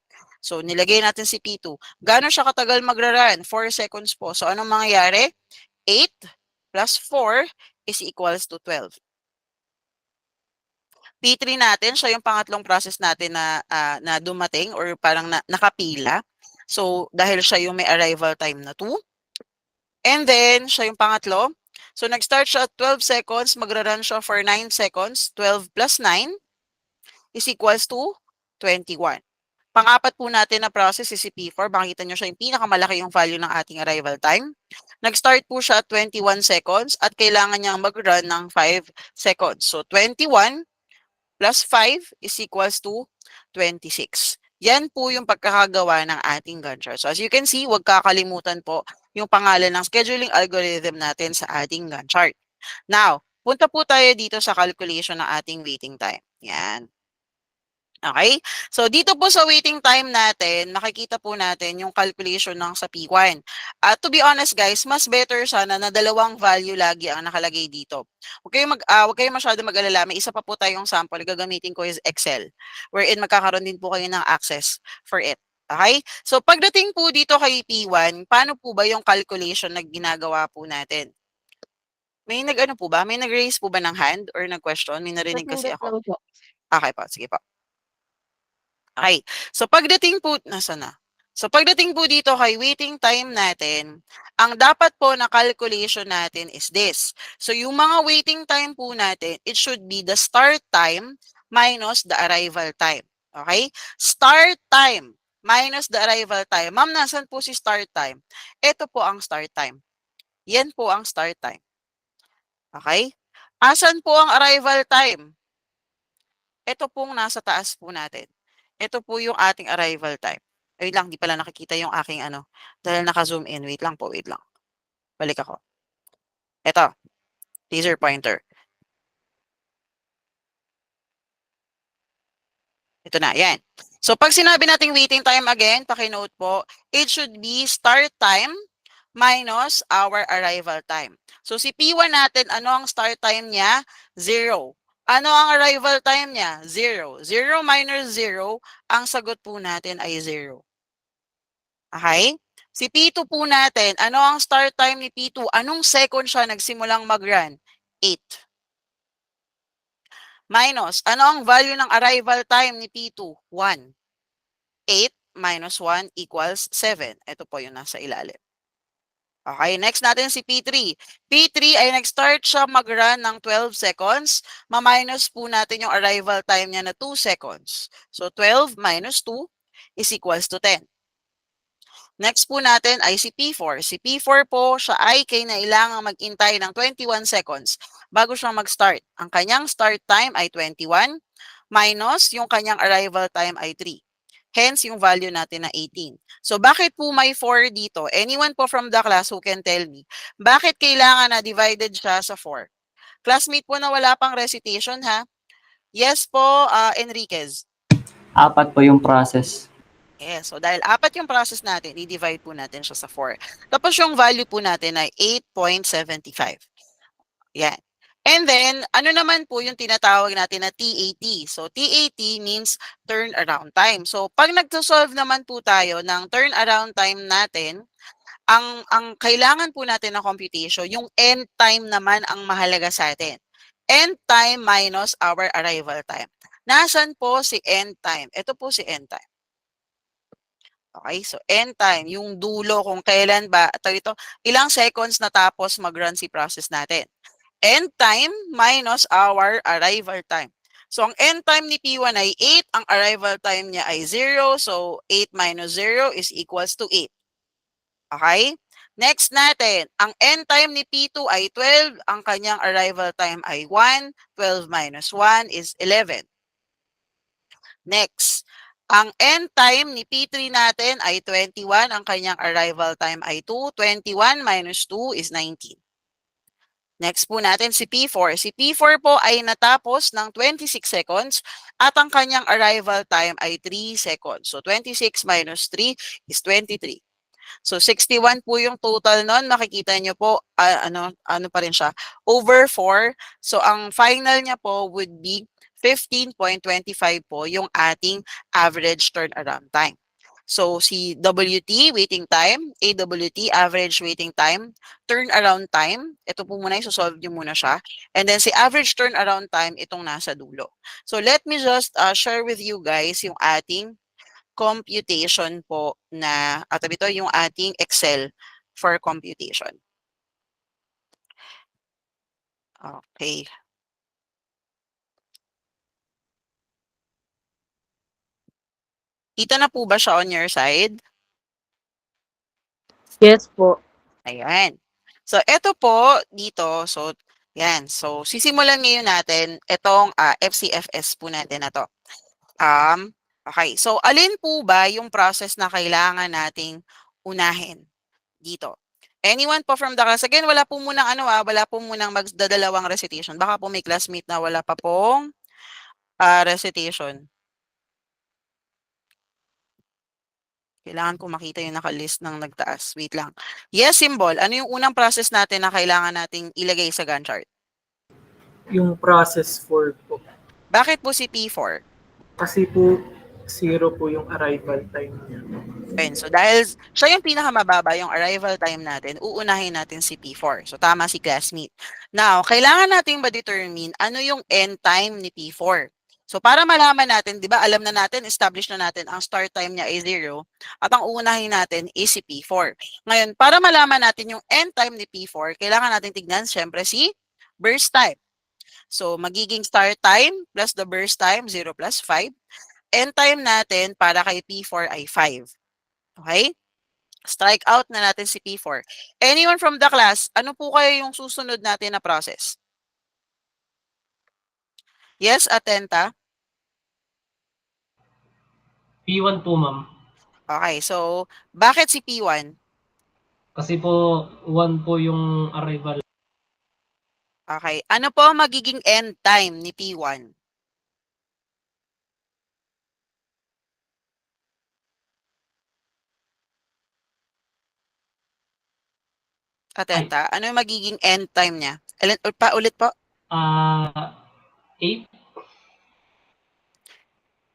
So, nilagay natin si P2. Gano'n siya katagal magra-run? 4 seconds po. So, anong mangyayari? 8 plus 4 is equals to 12. P3 natin, siya yung pangatlong process natin na dumating or parang nakapila. So, dahil siya yung may arrival time na 2. And then, siya yung pangatlo. So, nag-start siya at 12 seconds, magra-run siya for 9 seconds. 12 plus 9 is equals to 21. Pang-apat po natin na process is si P4. Makikita nyo siya yung pinakamalaki yung value ng ating arrival time. Nag-start po siya at 21 seconds at kailangan niyang mag-run ng 5 seconds. So, 21 plus 5 is equals to 26. Yan po yung pagkakagawa ng ating Gantt chart. So, as you can see, huwag kakalimutan po yung pangalan ng scheduling algorithm natin sa ating Gantt chart. Now, punta po tayo dito sa calculation ng ating waiting time. Yan. Okay? So, dito po sa waiting time natin, makikita po natin yung calculation ng sa P1. To be honest guys, mas better sana na dalawang value lagi ang nakalagay dito. Huwag kayong masyado mag-alala. May isa pa po tayong sample. Gagamitin ko is Excel, wherein magkakaroon din po kayo ng access for it. Okay? So, pagdating po dito kay P1, paano po ba yung calculation na ginagawa po natin? May nag-ano po ba? May nag-raise po ba ng hand or nag-question? May narinig kasi ako. Okay po, sige po. Okay. So, pagdating po, nasa na? So, pagdating po dito kay waiting time natin, ang dapat po na calculation natin is this. So, yung mga waiting time po natin, it should be the start time minus the arrival time. Okay? Start time minus the arrival time. Ma'am, nasan po si start time? Ito po ang start time. Yan po ang start time. Okay? Asan po ang arrival time? Ito pong nasa taas po natin. Ito po yung ating arrival time. Wait lang, di pala nakikita yung aking ano. Dahil naka-zoom in. Wait lang po, wait lang. Balik ako. Ito. Laser pointer. Ito na, yan. So, pag sinabi nating waiting time again, paki-note po, it should be start time minus our arrival time. So, si P1 natin, ano ang start time niya? 0. Ano ang arrival time niya? 0. 0 minus 0, ang sagot po natin ay 0. Okay? Si P2 po natin, ano ang start time ni P2? Anong second siya nagsimulang mag-run? 8. Minus, ano ang value ng arrival time ni P2? 1. 8 minus 1 equals 7. Ito po yung nasa ilalim. Okay, next natin si P3. P3 ay nag-start siya mag-run ng 12 seconds. Ma-minus po natin yung arrival time niya na 2 seconds. So, 12 minus 2 is equals to 10. Next po natin ay si P4. Si P4 po, siya ay kailangang mag-intay ng 21 seconds bago siya mag-start. Ang kanyang start time ay 21 minus yung kanyang arrival time ay 3. Hence, yung value natin na 18. So, bakit po may 4 dito? Anyone po from the class who can tell me, bakit kailangan na divided siya sa 4? Classmate po na wala pang recitation, ha? Yes po, Enriquez. 4 po yung process. Yes, so dahil 4 yung process natin, i-divide po natin siya sa 4. Tapos yung value po natin ay 8.75. Yan. And then, ano naman po yung tinatawag natin na TAT? So, TAT means turnaround time. So, pag nagsosolve naman po tayo ng turnaround time natin, ang kailangan po natin na computation, yung end time naman ang mahalaga sa atin. End time minus our arrival time. Nasaan po si end time? Ito po si end time. Okay, so end time, yung dulo kung kailan ba, ito, ilang seconds natapos mag-run si process natin. End time minus our arrival time. So, ang end time ni P1 ay 8, ang arrival time niya ay 0. So, 8 minus 0 is equals to 8. Okay? Next natin, ang end time ni P2 ay 12, ang kanyang arrival time ay 1. 12 minus 1 is 11. Next, ang end time ni P3 natin ay 21, ang kanyang arrival time ay 2. 21 minus 2 is 19. Next po natin si P4. Si P4 po ay natapos ng 26 seconds at ang kanyang arrival time ay 3 seconds. So, 26 minus 3 is 23. So, 61 po yung total nun. Makikita nyo po, ano pa rin siya, over 4. So, ang final niya po would be 15.25 po yung ating average turnaround time. So, si WT, waiting time, AWT, average waiting time, turnaround time, ito po muna, isosolve nyo muna siya. And then, si average turnaround time, itong nasa dulo. So, let me just share with you guys yung ating computation po na, at ito yung ating Excel for computation. Okay. Kita na po ba siya on your side? Yes po. Ayan. So, ito po dito. So, yan. So, sisimulan ngayon natin itong FCFS po natin na to. Okay. So, alin po ba yung process na kailangan nating unahin dito? Anyone po from the class? Again, wala po munang wala po munang magdadalawang recitation. Baka po may classmate na wala pa pong recitation. Kailangan ko makita yung nakalist ng nagtaas. Wait lang. Yes, symbol. Ano yung unang process natin na kailangan nating ilagay sa Gantt chart? Yung process 4 po. Bakit po si P4? Kasi po, 0 po yung arrival time niya. Ayun, so dahil siya yung pinakamababa yung arrival time natin, uunahin natin si P4. So tama si classmate. Now, kailangan nating ma-determine ano yung end time ni P4. So para malaman natin, di ba, alam na natin, establish na natin ang start time niya ay 0 at ang uunahin natin is si P4. Ngayon, para malaman natin yung end time ni P4, kailangan natin tignan syempre si burst time. So magiging start time plus the burst time, 0 plus 5. End time natin para kay P4 ay 5. Okay? Strike out na natin si P4. Anyone from the class, ano po kaya yung susunod natin na process? Yes, atenta. P1 po, ma'am. Okay, so bakit si P1? Kasi po, 1 po yung arrival. Okay, ano po magiging end time ni P1? Atenta, ano yung magiging end time niya? Ulit po? 8.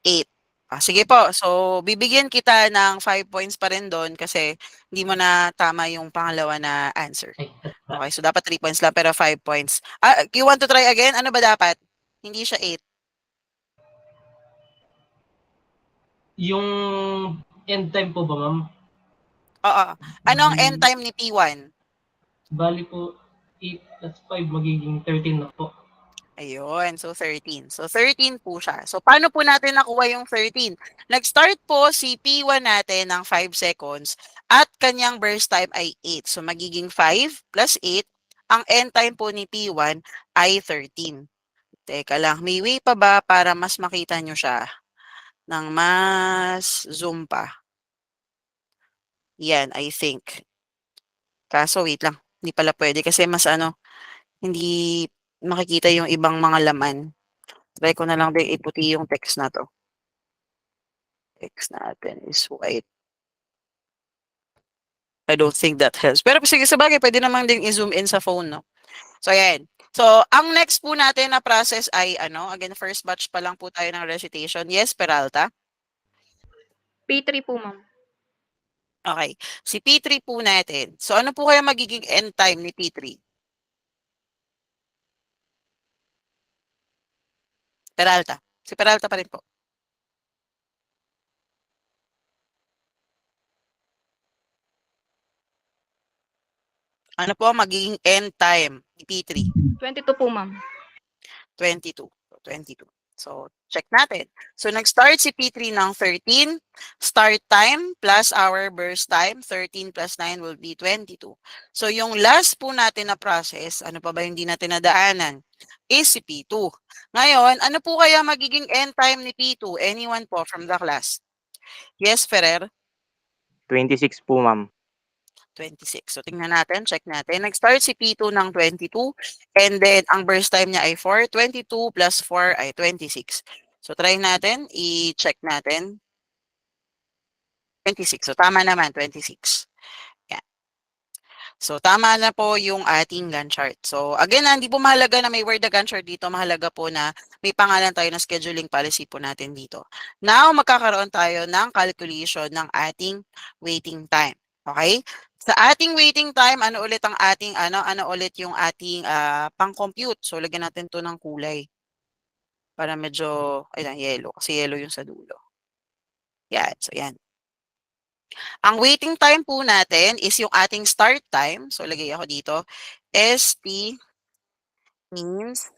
8. Sige po, so bibigyan kita ng 5 points pa rin doon kasi hindi mo na tama yung pangalawa na answer. Okay, so dapat 3 points lang pero 5 points. You want to try again? Ano ba dapat? Hindi siya 8. Yung end time po ba, ma'am? Oo. Ano ang end time ni P1? Bali po, 8 plus 5 magiging 13 na po. Ayun, so 13. So 13 po siya. So paano po natin nakuha yung 13? Nag-start po si P1 natin ng 5 seconds at kanyang burst time ay 8. So magiging 5 plus 8. Ang end time po ni P1 ay 13. Teka lang, may way pa ba para mas makita nyo siya ng mas zoom pa? Yan, I think. Kaso wait lang, hindi pala pwede kasi mas hindi makikita yung ibang mga laman. Try ko na lang din iputi yung text na to. Text natin is white. I don't think that helps. Pero sige, sabagay, pwede naman din i-zoom in sa phone, no? So, ayan. So, ang next po natin na process ay, again, first batch pa lang po tayo ng recitation. Yes, Peralta? P3 po, ma'am. Okay. Si P3 po natin. So, ano po kaya magiging end time ni P3? Peralta. Si Peralta pa rin po. Ano po ang magiging end time ni P3? 22 po, ma'am. 22. 22. So, check natin. So, nag-start si P3 ng 13. Start time plus our burst time, 13 plus 9 will be 22. So, yung last po natin na process, ano pa ba yung hindi natin nadaanan? Is si P2. Ngayon, ano po kaya magiging end time ni P2? Anyone po from the class? Yes, Ferrer? 26 po, ma'am. 26. So, tingnan natin, check natin. Nag-start si P2 ng 22 and then ang burst time niya ay 4. 22 plus 4 ay 26. So, try natin, i-check natin. 26. So, tama naman, 26. Yan. So, tama na po yung ating Gantt chart. So, again, hindi po mahalaga na may word na Gantt chart dito. Mahalaga po na may pangalan tayo na scheduling policy po natin dito. Now, magkakaroon tayo ng calculation ng ating waiting time. Okay? Sa ating waiting time, ano ulit ang ating, ano ulit yung ating pang-compute? So, lagyan natin to ng kulay. Para medyo, ayun, yellow. Kasi yellow yung sa dulo. Yan. So, yan. Ang waiting time po natin is yung ating start time. So, lagay ako dito. ST means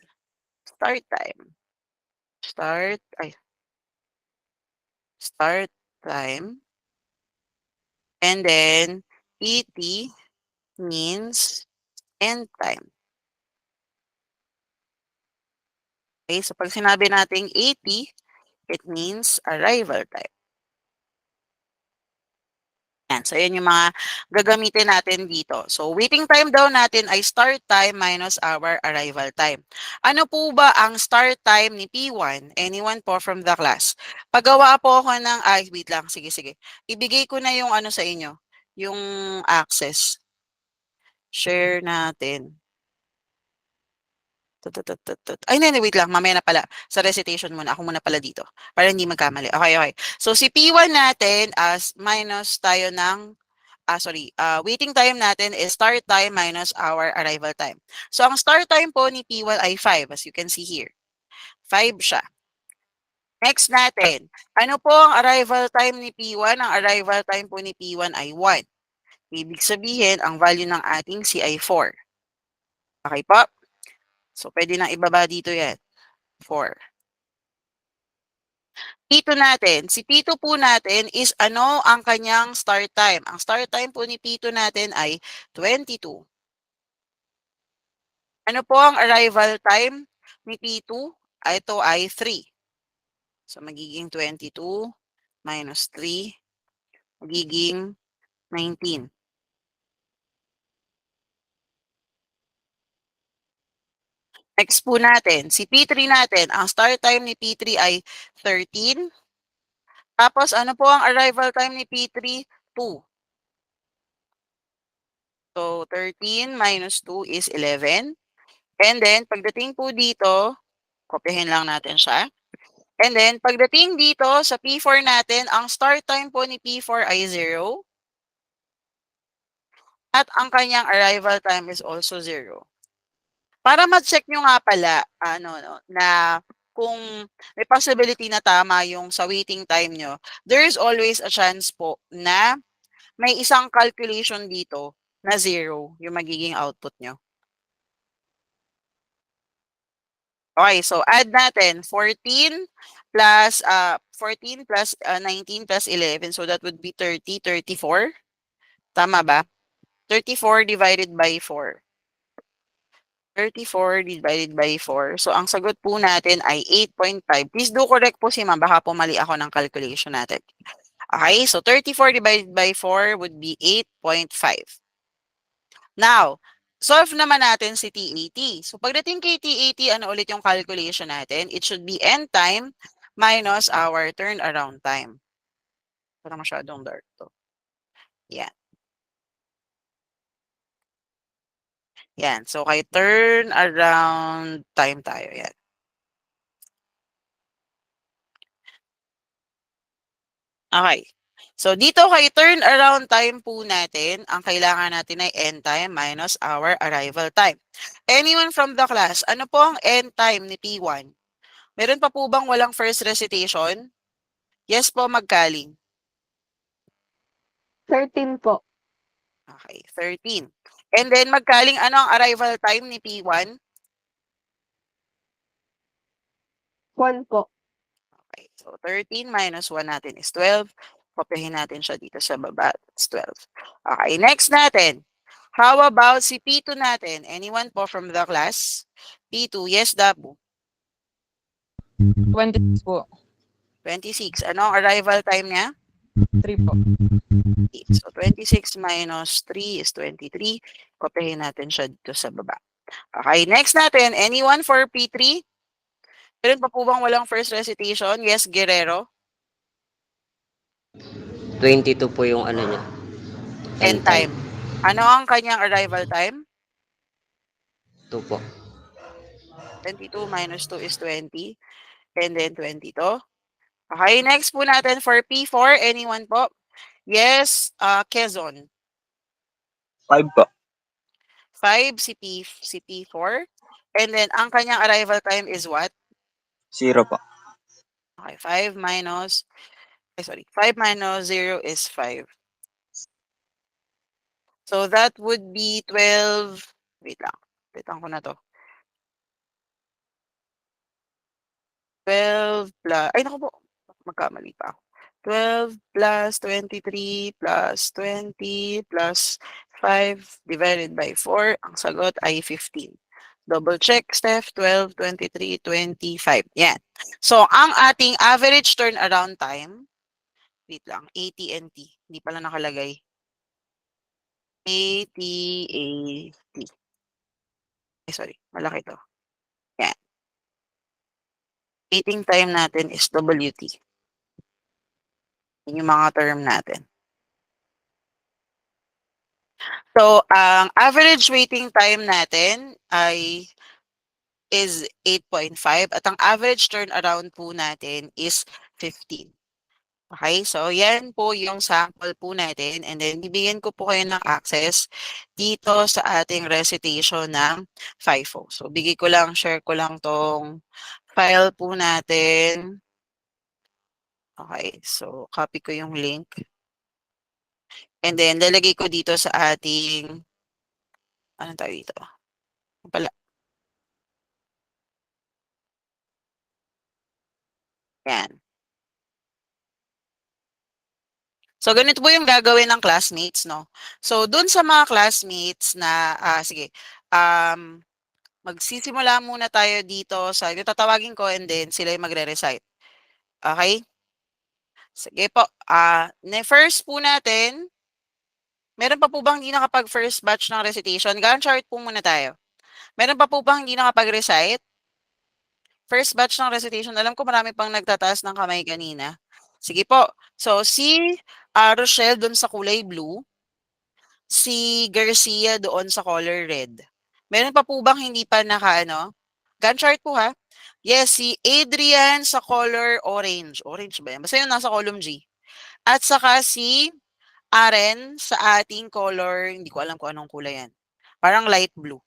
start time. Start time. And then, ET means end time. Okay, so pag sinabi nating 80, it means arrival time. Yan. So, yan yung mga gagamitin natin dito. So, waiting time daw natin ay start time minus our arrival time. Ano po ba ang start time ni P1? Anyone po from the class? Paggawa po ako ng, wait lang, sige. Ibigay ko na yung ano sa inyo, yung access. Share natin. Ay, wait lang. Mamaya na pala. Sa recitation muna. Ako muna pala dito. Para hindi magkamali. Okay. So, si P1 natin as minus tayo ng, waiting time natin is start time minus our arrival time. So, ang start time po ni P1 ay 5, as you can see here. 5 siya. Next natin. Ano po ang arrival time ni P1? Ang arrival time po ni P1 ay 1. Ibig sabihin, ang value ng ating C ay 4. Okay po? So, pwede nang ibaba dito yan. 4. P2 natin. Si P2 po natin is ano ang kanyang start time? Ang start time po ni P2 natin ay 22. Ano po ang arrival time ni P2? Ito ay 3. So, magiging 22 minus 3, magiging 19. Next po natin, si P3 natin, ang start time ni P3 ay 13. Tapos, ano po ang arrival time ni P3? 2. So, 13 minus 2 is 11. And then, pagdating po dito, kopyahin lang natin siya. And then, pagdating dito sa P4 natin, ang start time po ni P4 ay 0. At ang kanyang arrival time is also 0. Para ma-check nyo nga pala, na kung may possibility na tama yung sa waiting time nyo, there is always a chance po na may isang calculation dito na 0 yung magiging output nyo. Okay, so add natin 14 plus 19 plus 11. So that would be 30, 34. Tama ba? 34 divided by 4. 34 divided by 4. So, ang sagot po natin ay 8.5. Please do correct po si ma'am. Baka po mali ako ng calculation natin. Okay, so 34 divided by 4 would be 8.5. Now, solve naman natin si TAT. So, pagdating kay TAT, ano ulit yung calculation natin? It should be end time minus our turnaround time. Parang masyadong dark to. Yan. Yan. So, kay turn around time tayo. Yan. Okay. So, dito kay turn around time po natin, ang kailangan natin ay end time minus our arrival time. Anyone from the class, ano po ang end time ni P1? Meron pa po bang walang first recitation? Yes po, magkaling. 13 po. Okay, 13. And then, magkaling ano ang arrival time ni P1? 1 po. Okay, so 13 minus 1 natin is 12. Kopyahin natin siya dito sa baba. It's 12. Okay, next natin. How about si P2 natin? Anyone po from the class? P2, yes, Dabu. 26 po. 26. Ano ang arrival time niya? 3 po. So, 26 minus 3 is 23. Kopyahin natin siya dito sa baba. Okay, next natin. Anyone for P3? Meron pa po bang walang first recitation? Yes, Guerrero. 22 po yung ano niya. End time. Ano ang kanyang arrival time? 2 po. 22 minus 2 is 20. And then 22. Okay, next po natin for P4. Anyone po? Yes, Quezon. 5 po. 5 si P4. And then ang kanyang arrival time is what? 0 po. Okay, 5 minus 0 is 5. So that would be 12. Wait lang. Wait lang ko na to. 12 plus, ay naku po, magkamali pa ako. 12 plus 23 plus 20 plus 5 divided by 4. Ang sagot ay 15. Double check, Steph. 12, 23, 25. Yan. So, ang ating average turnaround time, wait lang, AT&T. Hindi pala nakalagay. AT. Ay, sorry. Malaki to. Yan. Waiting time natin is WT. Yun yung mga term natin. So, ang average waiting time natin is 8.5 at ang average turnaround po natin is 15. Okay, so yan po yung sample po natin and then bibigyan ko po kayo ng access dito sa ating recitation ng FIFO. So, share ko lang tong file po natin. Okay, so copy ko yung link. And then, lalagay ko dito sa ating, ano tayo dito? Pala. Yan. So, ganito po yung gagawin ng classmates, no? So, dun sa mga classmates na, magsisimula muna tayo dito sa, tatawagin ko and then sila yung magre-recite. Okay? Sige po. First po natin, meron pa po bang hindi nakapag-first batch ng recitation? Ganun chart po muna tayo. Meron pa po bang hindi nakapag-recite? First batch ng recitation, alam ko marami pang nagtataas ng kamay kanina. Sige po. So, si Rochelle doon sa kulay blue, si Garcia doon sa color red. Meron pa po bang hindi pa Ganun chart po ha. Yes, si Adrian sa color orange. Orange ba yan? Basta yun nasa column G. At saka si Aren sa ating color, hindi ko alam kung anong kulay yan. Parang light blue.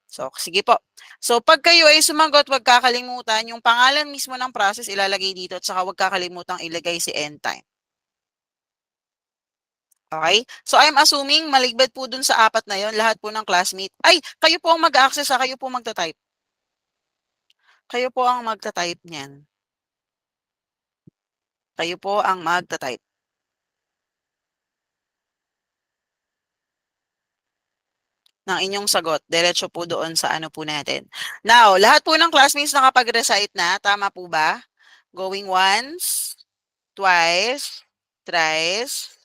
So, sige po. So, pag kayo ay sumagot, huwag kakalimutan yung pangalan mismo ng process ilalagay dito at saka huwag kakalimutan ilagay si end time. Okay? So, I'm assuming maligbad po dun sa apat na yon lahat po ng classmate. Ay, kayo po ang mag-access kayo po magta-type. Kayo po ang magta-type niyan. Kayo po ang magta-type. Ng inyong sagot. Diretso po doon sa ano po natin. Now, lahat po ng classmates nakapag-recite na. Tama po ba? Going once, twice, thrice,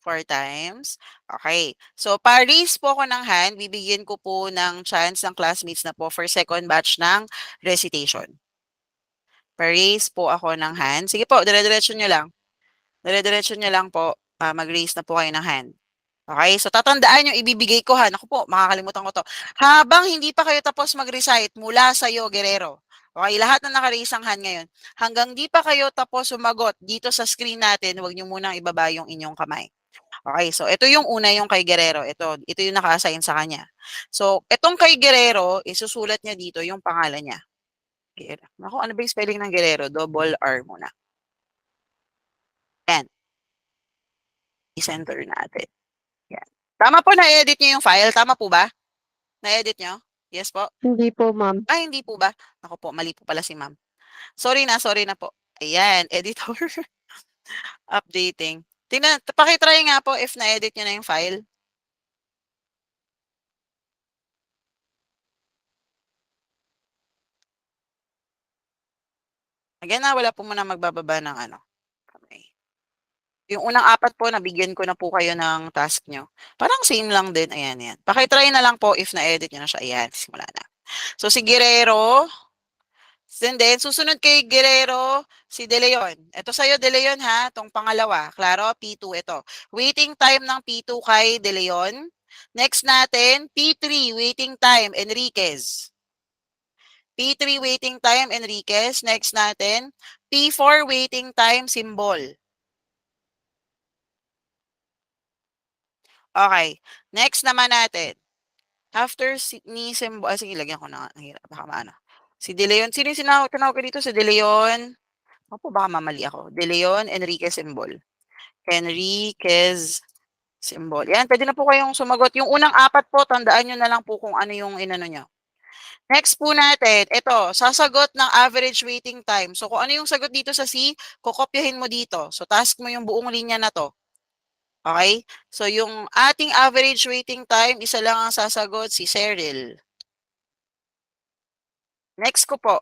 4 times. Okay. So, pa-raise po ako ng hand. Bibigyan ko po ng chance ng classmates na po for second batch ng recitation. Pa-raise po ako ng hand. Sige po, dire-diretso nyo lang. Dire-diretso nyo lang po. Mag-raise na po kayo ng hand. Okay, so tatandaan yung ibibigay ko ha. Naku po, makakalimutan ko to. Habang hindi pa kayo tapos mag-recite mula sa iyo, Guerrero. Okay, lahat na naka-raise ang hand ngayon. Hanggang di pa kayo tapos sumagot dito sa screen natin, huwag nyo munang ibaba yung inyong kamay. Okay, so ito yung una yung kay Guerrero. Ito yung naka-assign sa kanya. So, itong kay Guerrero, isusulat niya dito yung pangalan niya. Naku, ano ba yung spelling ng Guerrero? Double R muna. Yan. I-center natin. Yan. Tama po, na-edit niyo yung file. Tama po ba? Na-edit niyo? Yes po? Hindi po, ma'am. Ay, hindi po ba? Ako po, mali po pala si ma'am. Sorry na po. Ayan, editor. Updating. Tingnan, pakitry nga po if na-edit niyo na yung file. Again wala po muna magbababa ng kamay. Yung unang 4 po, nabigyan ko na po kayo ng task nyo. Parang same lang din. Ayan, yan. Pakitry na lang po if na-edit nyo na siya. Ayan, simula na. So, si Guerrero. And then, susunod kay Guerrero, si De Leon. Ito sa'yo, De Leon ha, itong pangalawa. Klaro, P2 ito. Waiting time ng P2 kay De Leon Next natin, P3, waiting time, Enriquez. P3, waiting time, Enriquez. Next natin, P4, waiting time, Symbol. Okay. Next naman natin. After ni Symbol, sige, lagyan ko na nga. Nahirap, baka maano. Si De Leon, sino yung tinawag ko dito? Si De Leon. Opo, baka mamali ako. De Leon, Enriquez, Symbol. Enriquez, Symbol. Yan, pwede na po kayong sumagot. Yung unang apat po, tandaan nyo na lang po kung ano yung inano nyo. Next po natin, ito, sasagot ng average waiting time. So, kung ano yung sagot dito sa C, kukopyahin mo dito. So, task mo yung buong linya na to. Okay? So, yung ating average waiting time, isa lang ang sasagot, si Cheryl. Next ko po,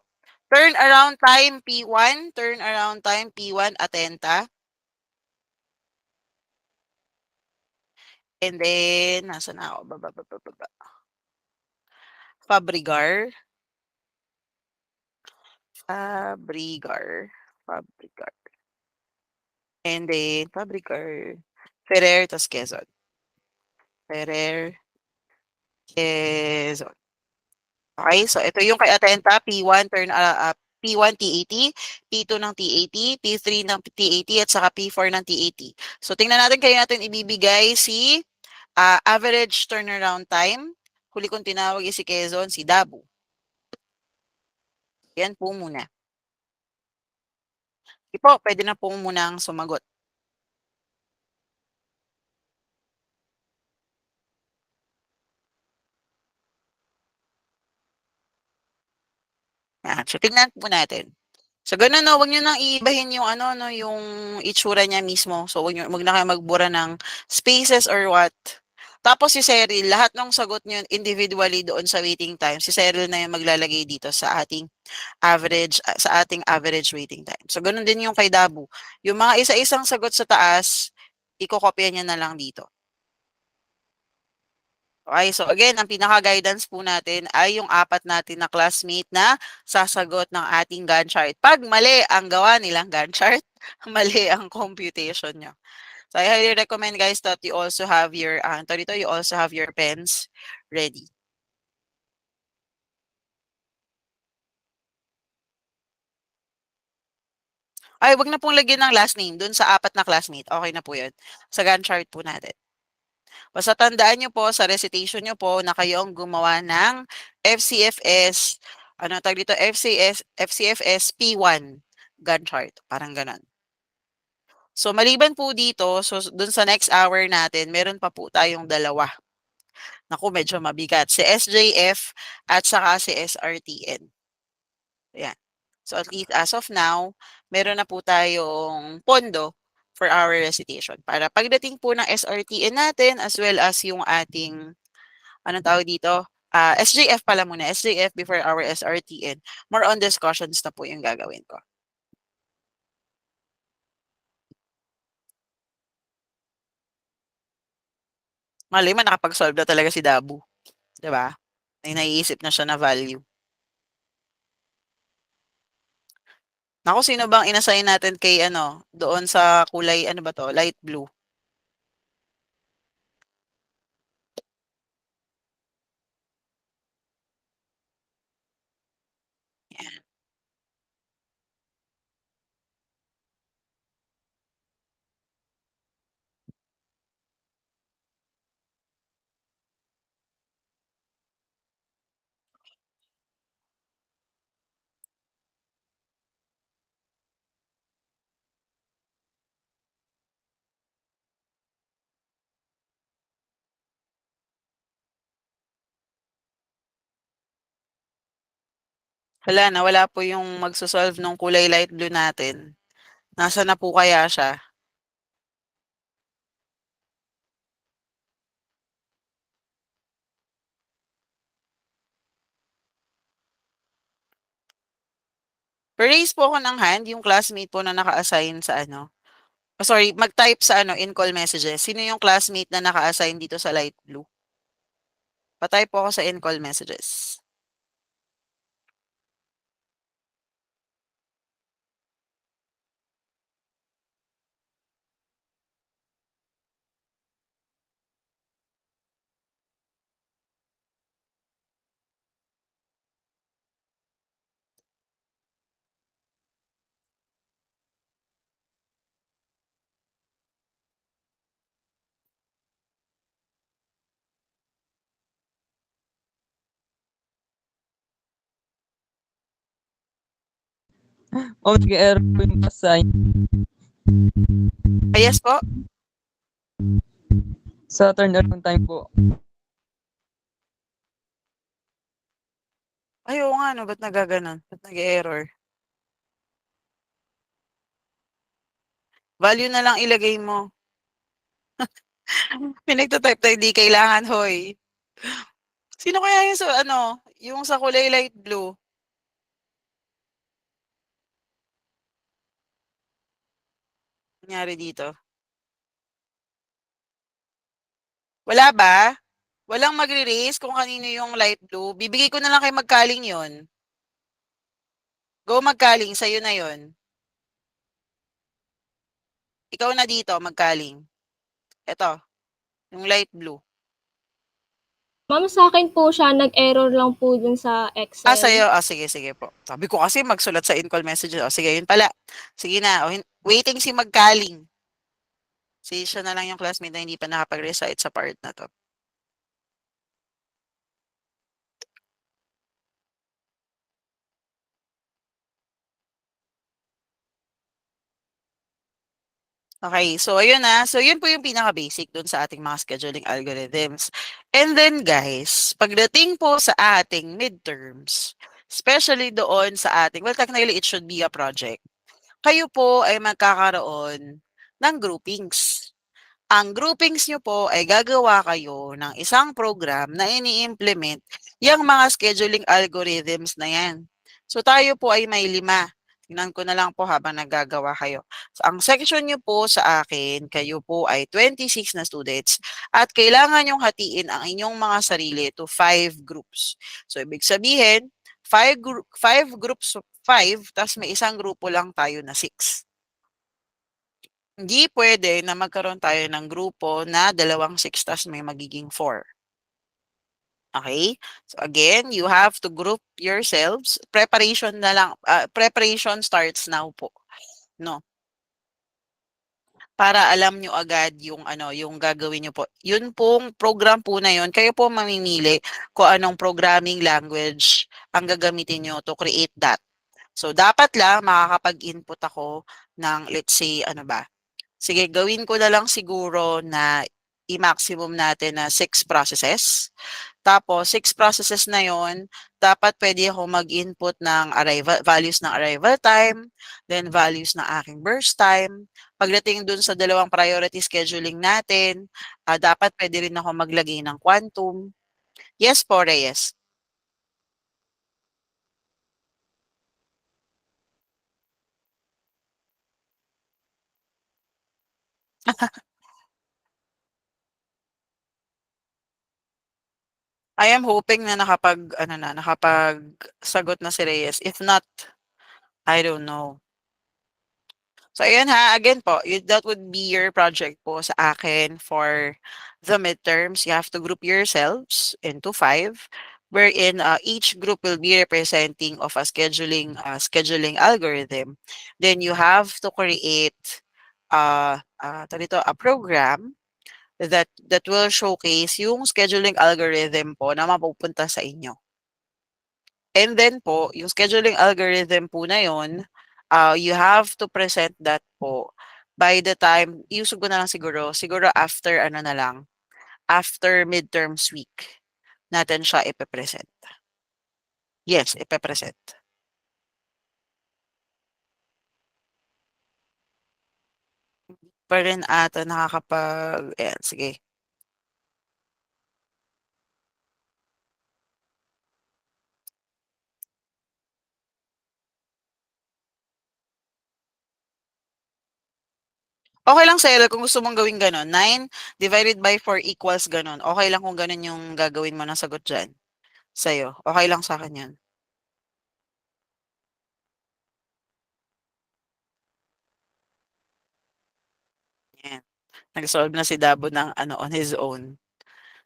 turn around time P1, turn around time P1, atenta. And then, nasa na ako? Baba. Fabrigar. And then, Fabrigar. Ferrer, tas Quezon. Ferrer, Quezon. Okay, so ito yung kay Atenta, P1, P1 TAT, P2 ng TAT, P3 ng TAT, at saka P4 ng TAT. So, tingnan natin kayo natin ibibigay si average turnaround time. Huli kong tinawag si Quezon, si Dabu. Yan po muna. Ipo, pwede na po munang sumagot. So, tingnan po natin. So, ganun, no, wag nyo nang iibahin yung ano, no, yung itsura niya mismo. So, wag na kayo magbura ng spaces or what. Tapos si Cheryl, lahat ng sagot nyo individually doon sa waiting time, si Cheryl na yung maglalagay dito sa ating average waiting time. So, ganun din yung kay Dabu. Yung mga isa-isang sagot sa taas, ikokopya niya na lang dito. Okay, so again, ang pinaka-guidance po natin ay yung apat natin na classmate na sasagot ng ating Gantt chart. Pag mali ang gawa nilang Gantt chart, mali ang computation nyo. So I highly recommend guys that you also have your pens ready. Ay, wag na pong lagyan ng last name dun sa apat na classmate. Okay na po yun. Sa Gantt chart po natin. Basta tandaan nyo po sa recitation nyo po na kayo ang gumawa ng FCFS, FCFS P1 Gantt chart. Parang ganon. So, maliban po dito, so dun sa next hour natin, meron pa po tayong dalawa. Naku, medyo mabigat. Si SJF at saka si SRTN. Ayan. So, at least as of now, meron na po tayong pondo for our recitation. Para pagdating po ng SRTN natin, as well as yung ating, anong tawag dito? SJF pala muna. SJF before our SRTN. More on discussions na po yung gagawin ko. Malay mo, nakapag-solve na talaga si Dabu. Diba? May naiisip na siya na value. Naku, sino bang inassign natin kay doon sa kulay, ano ba to? Light blue. Yan. Wala po yung magsosolve ng kulay light blue natin. Nasa na po kaya siya? Raise po ako ng hand, yung classmate po na naka-assign sa mag-type sa in-call messages. Sino yung classmate na naka-assign dito sa light blue? Pa-type po ako sa in-call messages. O, nag-error po yung sign. Yes po? Sa turnaround time po. Ay, oo nga 'no, ba't nagaganon? Ba't nag-e-error? Value na lang ilagay mo. May nagta-type na hindi kailangan, hoy. Sino kaya yung sa ano, yung sa kulay light blue? Nangyari dito? Wala ba? Walang magre-raise kung kanino yung light blue? Bibigay ko na lang kay Magkaling yon. Go Magkaling, sa'yo na yon. Ikaw na dito, Magkaling. Eto, yung light blue. Ma'am, sa akin po siya, nag-error lang po dun sa Excel. Sa'yo? Sige, sige po. Sabi ko kasi magsulat sa in-call messages. Sige, yun pala. Sige na. Waiting si Magkaling. Siya na lang yung classmate na hindi pa nakapag-recite sa part na to. Okay, so ayun na. So yun po yung pinaka-basic dun sa ating mga scheduling algorithms. And then guys, pagdating po sa ating midterms, especially doon sa ating, well technically it should be a project. Kayo po ay magkakaroon ng groupings. Ang groupings nyo po ay gagawa kayo ng isang program na ini-implement yung mga scheduling algorithms na yan. So tayo po ay may 5. Tingnan ko na lang po habang naggagawa kayo. So, ang section nyo po sa akin, kayo po ay 26 na students at kailangan nyong hatiin ang inyong mga sarili to 5 groups. So, ibig sabihin, 5 groups of 5, tas may isang grupo lang tayo na 6. Hindi pwede na magkaroon tayo ng grupo na 2 6 tas may magiging 4. Okay? So again, you have to group yourselves. Preparation na lang, preparation starts now po. No? Para alam nyo agad yung yung gagawin nyo po. Yun pong program po na yun, kayo po mamimili kung anong programming language ang gagamitin nyo to create that. So dapat lang makakapag-input ako ng let's say sige, gawin ko na lang siguro na i-maximum natin na 6 processes. Tapos, 6 processes na yon, dapat pwede ako mag-input ng values ng arrival time, then values ng aking burst time. Pagdating dun sa 2 priority scheduling natin, dapat pwede rin ako maglagay ng quantum. Yes po, Reyes. I am hoping na nakapagsagot na si Reyes. If not, I don't know. So, ayan again po, that would be your project po sa akin for the midterms. You have to group yourselves into 5, wherein each group will be representing of a scheduling algorithm. Then you have to create a program that will showcase yung scheduling algorithm po na mapupunta sa inyo. And then po, yung scheduling algorithm po na yun, you have to present that po by the time, iusog ko na lang siguro after after midterms week natin siya ipepresent. Yes, ipepresent. Pa rin ata ayan, sige. Okay lang sa'yo kung gusto mong gawin gano'n. 9 divided by 4 equals gano'n. Okay lang kung gano'n yung gagawin mo ng sagot dyan. Sa'yo. Okay lang sa akin yan. Yan. Nag-solve na si Dabo ng on his own.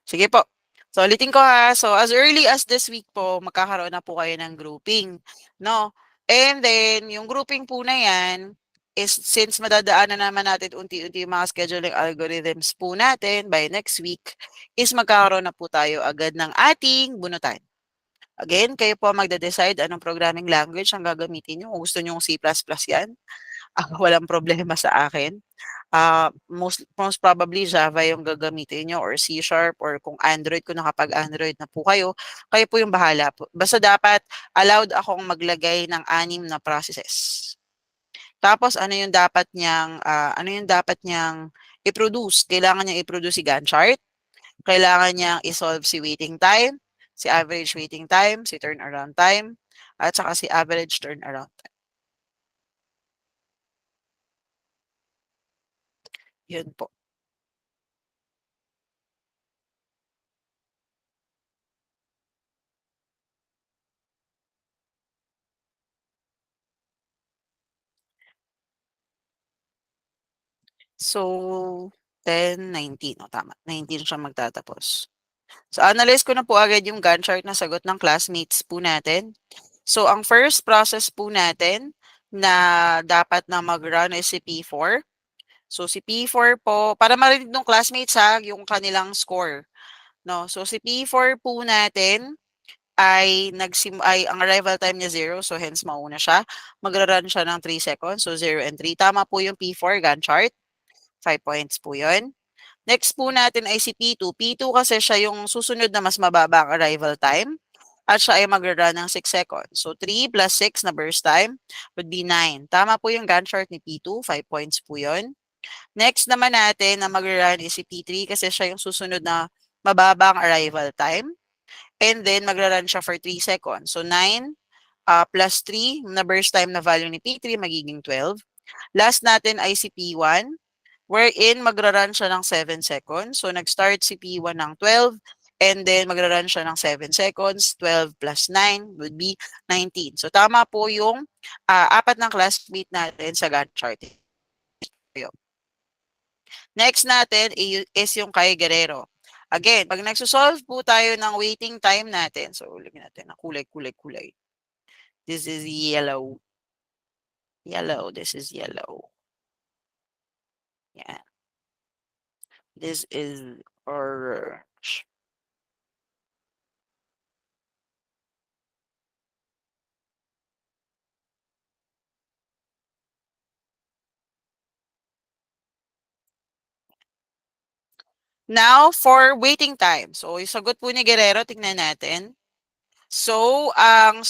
Sige po. So, ulitin ko So, as early as this week po, magkakaroon na po kayo ng grouping. No? And then, yung grouping po na yan, is since madadaanan naman natin unti-unti yung mga scheduling algorithms po natin by next week, is magkakaroon na po tayo agad ng ating bunutan. Again, kayo po ang magde-decide anong programming language ang gagamitin niyo. Kung gusto niyong C++ yan, walang problema sa akin. Most probably Java yung gagamitin niyo or C# or kung Android, kung nakapag-Android na po kayo, kayo po yung bahala po. Basta dapat allowed akong maglagay ng 6 na processes. Tapos ano yung dapat niyang i-produce? Kailangan niyang i-produce si Gantt chart, kailangan niyang i-solve si waiting time, si average waiting time, si turnaround time, at saka si average turnaround time. Yun po. So, 10, 19. O, tama. 19 siya magtatapos. So, analyze ko na po agad yung Gantt chart na sagot ng classmates po natin. So, ang first process po natin na dapat na mag-run is si P4. So, si P4 po, para marinig ng classmates yung kanilang score. No? So, si P4 po natin ay ang arrival time niya 0, so hence mauna siya. Magra-run siya ng 3 seconds, so 0 and 3. Tama po yung P4 Gantt chart. 5 points po yun. Next po natin ay si P2. P2 kasi siya yung susunod na mas mababa ang arrival time. At siya ay magra-run ng 6 seconds. So 3 plus 6 na burst time would be 9. Tama po yung Gantt chart ni P2. 5 points po yun. Next naman natin na magra-run is si P3 kasi siya yung susunod na mababa ang arrival time. And then magra-run siya for 3 seconds. So 9 plus 3 na burst time na value ni P3 magiging 12. Last natin ay si P1. Wherein magra-run siya ng 7 seconds. So nag-start si P1 ng 12 and then magra-run siya ng 7 seconds. 12 plus 9 would be 19. So tama po yung 4 ng classmate natin sa Gantt chart. Next natin is yung kay Guerrero. Again, pag nagsosolve po tayo ng waiting time natin. So ulitin natin ang kulay. This is yellow. This is yellow. Yeah. This is orange. Now, for waiting time. So, yung sagot po ni Guerrero, tingnan natin. So, ang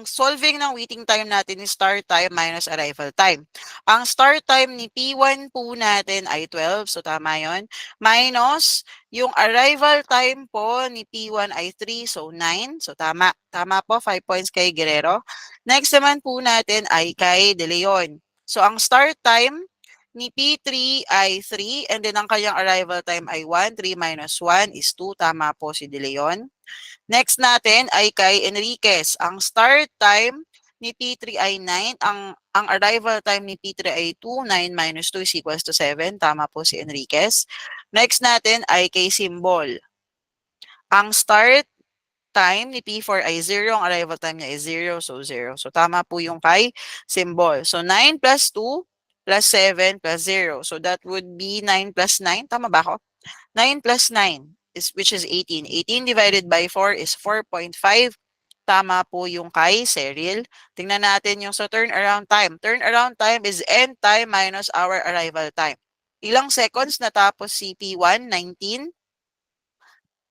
solving ng waiting time natin is start time minus arrival time. Ang start time ni P1 po natin ay 12, so tama yon. Minus, yung arrival time po ni P1 ay 3, so 9. So tama. Tama po, 5 points kay Guerrero. Next naman po natin ay kay De Leon. So, ang start time ni P3 ay 3, and then ang kanyang arrival time ay 1. 3 minus 1 is 2. Tama po si De Leon. Next natin ay kay Enriquez. Ang start time ni P3 ay 9. Ang arrival time ni P3 ay 2. 9 minus 2 is equals to 7. Tama po si Enriquez. Next natin ay kay Symbol. Ang start time ni P4 ay 0. Ang arrival time niya ay 0. So 0. So tama po yung kay Symbol. So 9 plus 2 plus 7 plus 0. So that would be 9 plus 9. Tama ba ako? 9 plus 9. Which is 18. 18 divided by 4 is 4.5. Tama po yung kay Cyril. Tingnan natin yung sa turnaround time. Turnaround time is end time minus our arrival time. Ilang seconds natapos si P1? 19.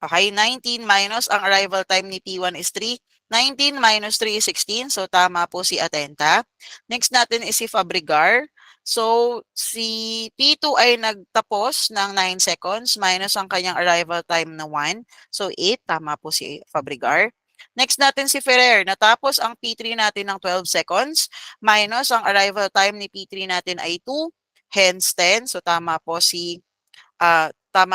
Okay, 19 minus ang arrival time ni P1 is 3. 19 minus 3 is 16. So tama po si Atenta. Next natin is si Fabregar. So, si P2 ay nagtapos ng 9 seconds minus ang kanyang arrival time na 1. So, 8. Tama po si Fabregar. Next natin si Ferrer. Natapos ang P3 natin ng 12 seconds minus ang arrival time ni P3 natin ay 2. Hence, 10. So, tama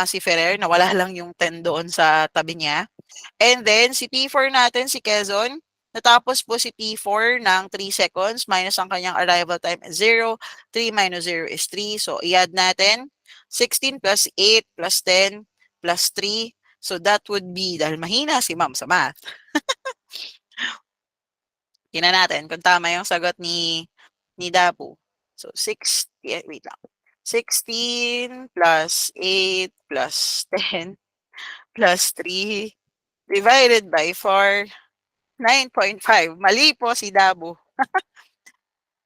si Ferrer. Nawala lang yung 10 doon sa tabi niya. And then, si P4 natin, si Quezon. Natapos po si P4 ng 3 seconds minus ang kanyang arrival time is 0. 3 minus 0 is 3. So, i-add natin 16 plus 8 plus 10 plus 3. So, that would be, dahil mahina si ma'am sa math. Tingnan natin kung tama yung sagot ni Dapu. So, 16 plus 8 plus 10 plus 3 divided by 4 9.5. Mali po si Dabu.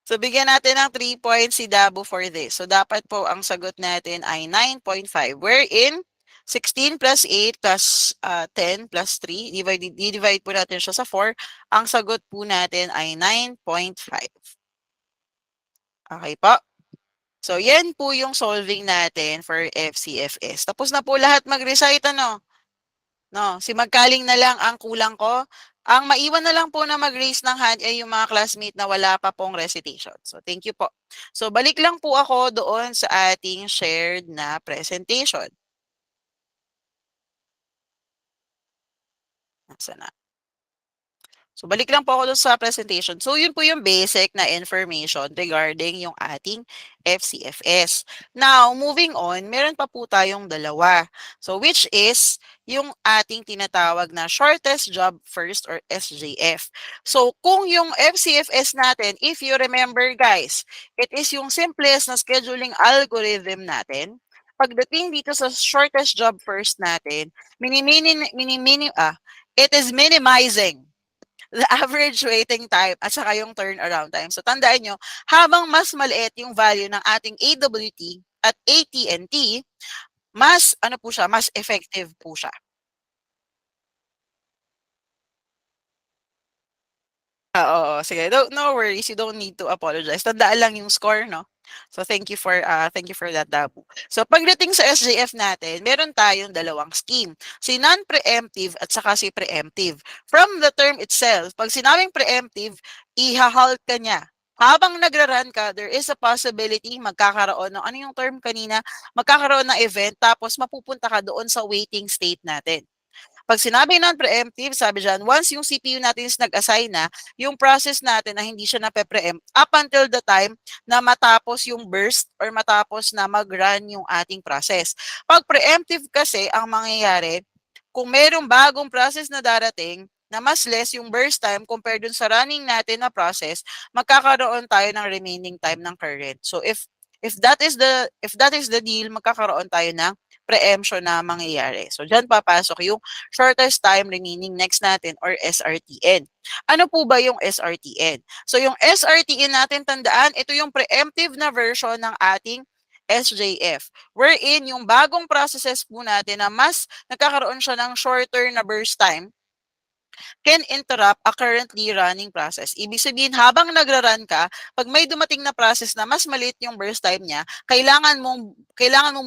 So, bigyan natin ng 3 points si Dabu for this. So, dapat po ang sagot natin ay 9.5. Wherein, 16 plus 8 plus 10 plus 3, divide po natin siya sa 4. Ang sagot po natin ay 9.5. Okay po? So, yan po yung solving natin for FCFS. Tapos na po lahat mag-recite, ano? No, si Magkaling na lang ang kulang ko. Ang maiwan na lang po na mag-raise ng hand ay yung mga classmate na wala pa pong recitation. So, thank you po. So, balik lang po ako doon sa ating shared na presentation. Nasaan na? So, balik lang po ako doon sa presentation. So, yun po yung basic na information regarding yung ating FCFS. Now, moving on, meron pa po tayong dalawa. So, which is yung ating tinatawag na shortest job first or SJF. So, kung yung FCFS natin, if you remember guys, it is yung simplest na scheduling algorithm natin. Pagdating dito sa shortest job first natin, it is minimizing the average waiting time at saka yung turnaround time. So, tandaan nyo, habang mas maliit yung value ng ating AWT at AT&T, mas, ano po siya, mas effective po siya. Oo, sige. No worries, you don't need to apologize. Tandaan lang yung score, no? So, thank you for that, Dabu. So, pagdating sa SJF natin, meron tayong dalawang scheme. Si non-preemptive at saka si preemptive. From the term itself, pag sinabing preemptive, iha-halt ka niya. Habang nagra-run ka, there is a possibility magkakaroon ng, ano yung term kanina? Magkakaroon ng event, tapos mapupunta ka doon sa waiting state natin. Pag sinabi non-preemptive, sabi dyan, once yung CPU natin is nag-assign na, yung process natin na hindi siya nape-preempt up until the time na matapos yung burst or matapos na mag-run yung ating process. Pag preemptive kasi, ang mangyayari, kung merong bagong process na darating, na mas less yung burst time compared dun sa running natin na process, magkakaroon tayo ng remaining time ng current. So if that is the deal, magkakaroon tayo ng preemption na mangyayari. So, dyan papasok yung shortest time remaining next natin or SRTN. Ano po ba yung SRTN? So, yung SRTN natin, tandaan, ito yung preemptive na version ng ating SJF. Wherein, yung bagong processes po natin na mas nagkakaroon siya ng shorter na burst time, can interrupt a currently running process. Ibig sabihin, habang nagra-run ka, pag may dumating na process na mas maliit yung burst time niya, kailangan mo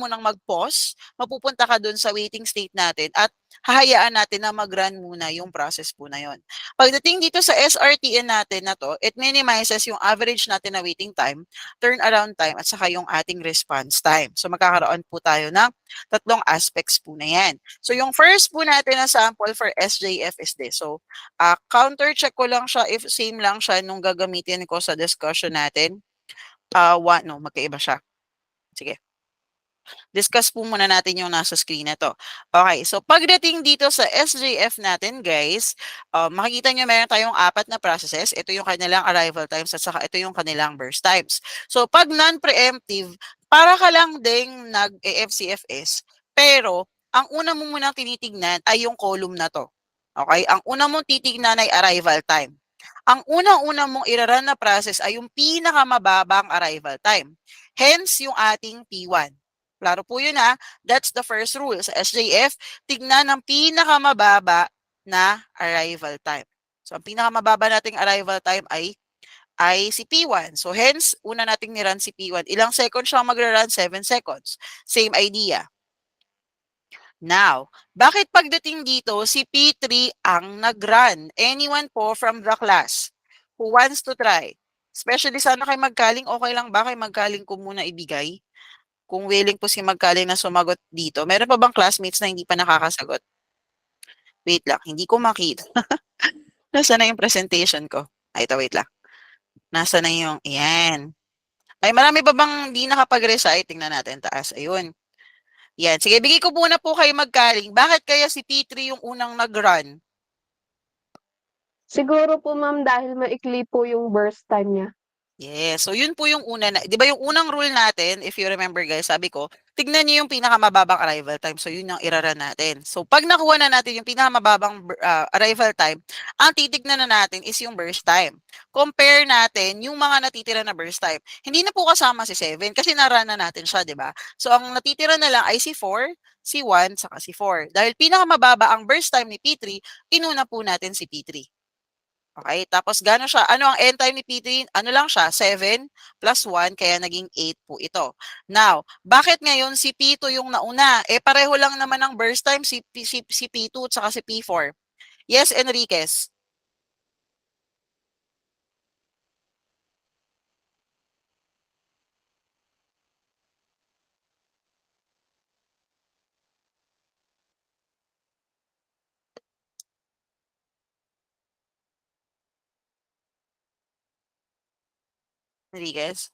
munang mag-pause, mapupunta ka dun sa waiting state natin at hahayaan natin na mag-run muna yung process po na yun. Pagdating dito sa SRTN natin na to, it minimizes yung average natin na waiting time, turnaround time, at saka yung ating response time. So magkakaroon po tayo ng tatlong aspects po na yan. So yung first po natin na sample for SJF is this. So counter check ko lang siya if same lang siya nung gagamitin ko sa discussion natin. Magkaiba siya. Sige. Discuss po muna natin yung nasa screen na to. Okay, so pagdating dito sa SJF natin, guys, makikita nyo meron tayong 4 na processes. Ito yung kanilang arrival times at saka ito yung kanilang burst times. So pag non-preemptive, para ka lang ding nag-FCFS, pero ang una mo munang tinitignan ay yung column na to. Okay, ang una mong titignan ay arrival time. Ang una-una mong irarun na process ay yung pinakamababang arrival time. Hence, yung ating P1. Klaro po yun ha. That's the first rule. Sa SJF, tignan ang pinakamababa na arrival time. So, ang pinakamababa nating arrival time ay si P1. So, hence, una nating ni-run si P1. Ilang seconds siya magra-run? 7 seconds. Same idea. Now, bakit pagdating dito, si P3 ang nag-run? Anyone po from the class who wants to try? Especially sana kay Magkaling, okay lang ba kay Magkaling ko muna ibigay? Kung willing po si Magkaling na sumagot dito. Meron pa bang classmates na hindi pa nakakasagot? Wait lang, hindi ko makita. Nasaan na yung presentation ko? Ay, ito, wait lang. Nasaan na yung, yan. Ay, marami pa bang hindi nakapag-recite? Tingnan natin, taas. Ayun. Yan. Sige, bigay ko muna po kay Magkaling. Bakit kaya si P3 yung unang nag-run? Siguro po ma'am dahil maikli po yung burst time niya. Yes. So yun po yung una na 'di ba yung unang rule natin, if you remember guys, sabi ko, tignan niyo yung pinakamababang arrival time. So yun yung ira-run natin. So 'pag nakuha na natin yung pinakamababang arrival time, ang titignan na natin is yung burst time. Compare natin yung mga natitira na burst time. Hindi na po kasama si 7 kasi na-run na natin siya, 'di ba? So ang natitira na lang ay si 4, si 1, saka si 4. Dahil pinakamababa ang burst time ni P3, inuna po natin si P3. Okay, tapos gaano siya? Ano ang end time ni P3? Ano lang siya? 7 plus 1, kaya naging 8 po ito. Now, bakit ngayon si P2 yung nauna? Eh, pareho lang naman ang burst time si P2 at saka si P4. Yes, Enriquez? Enriquez?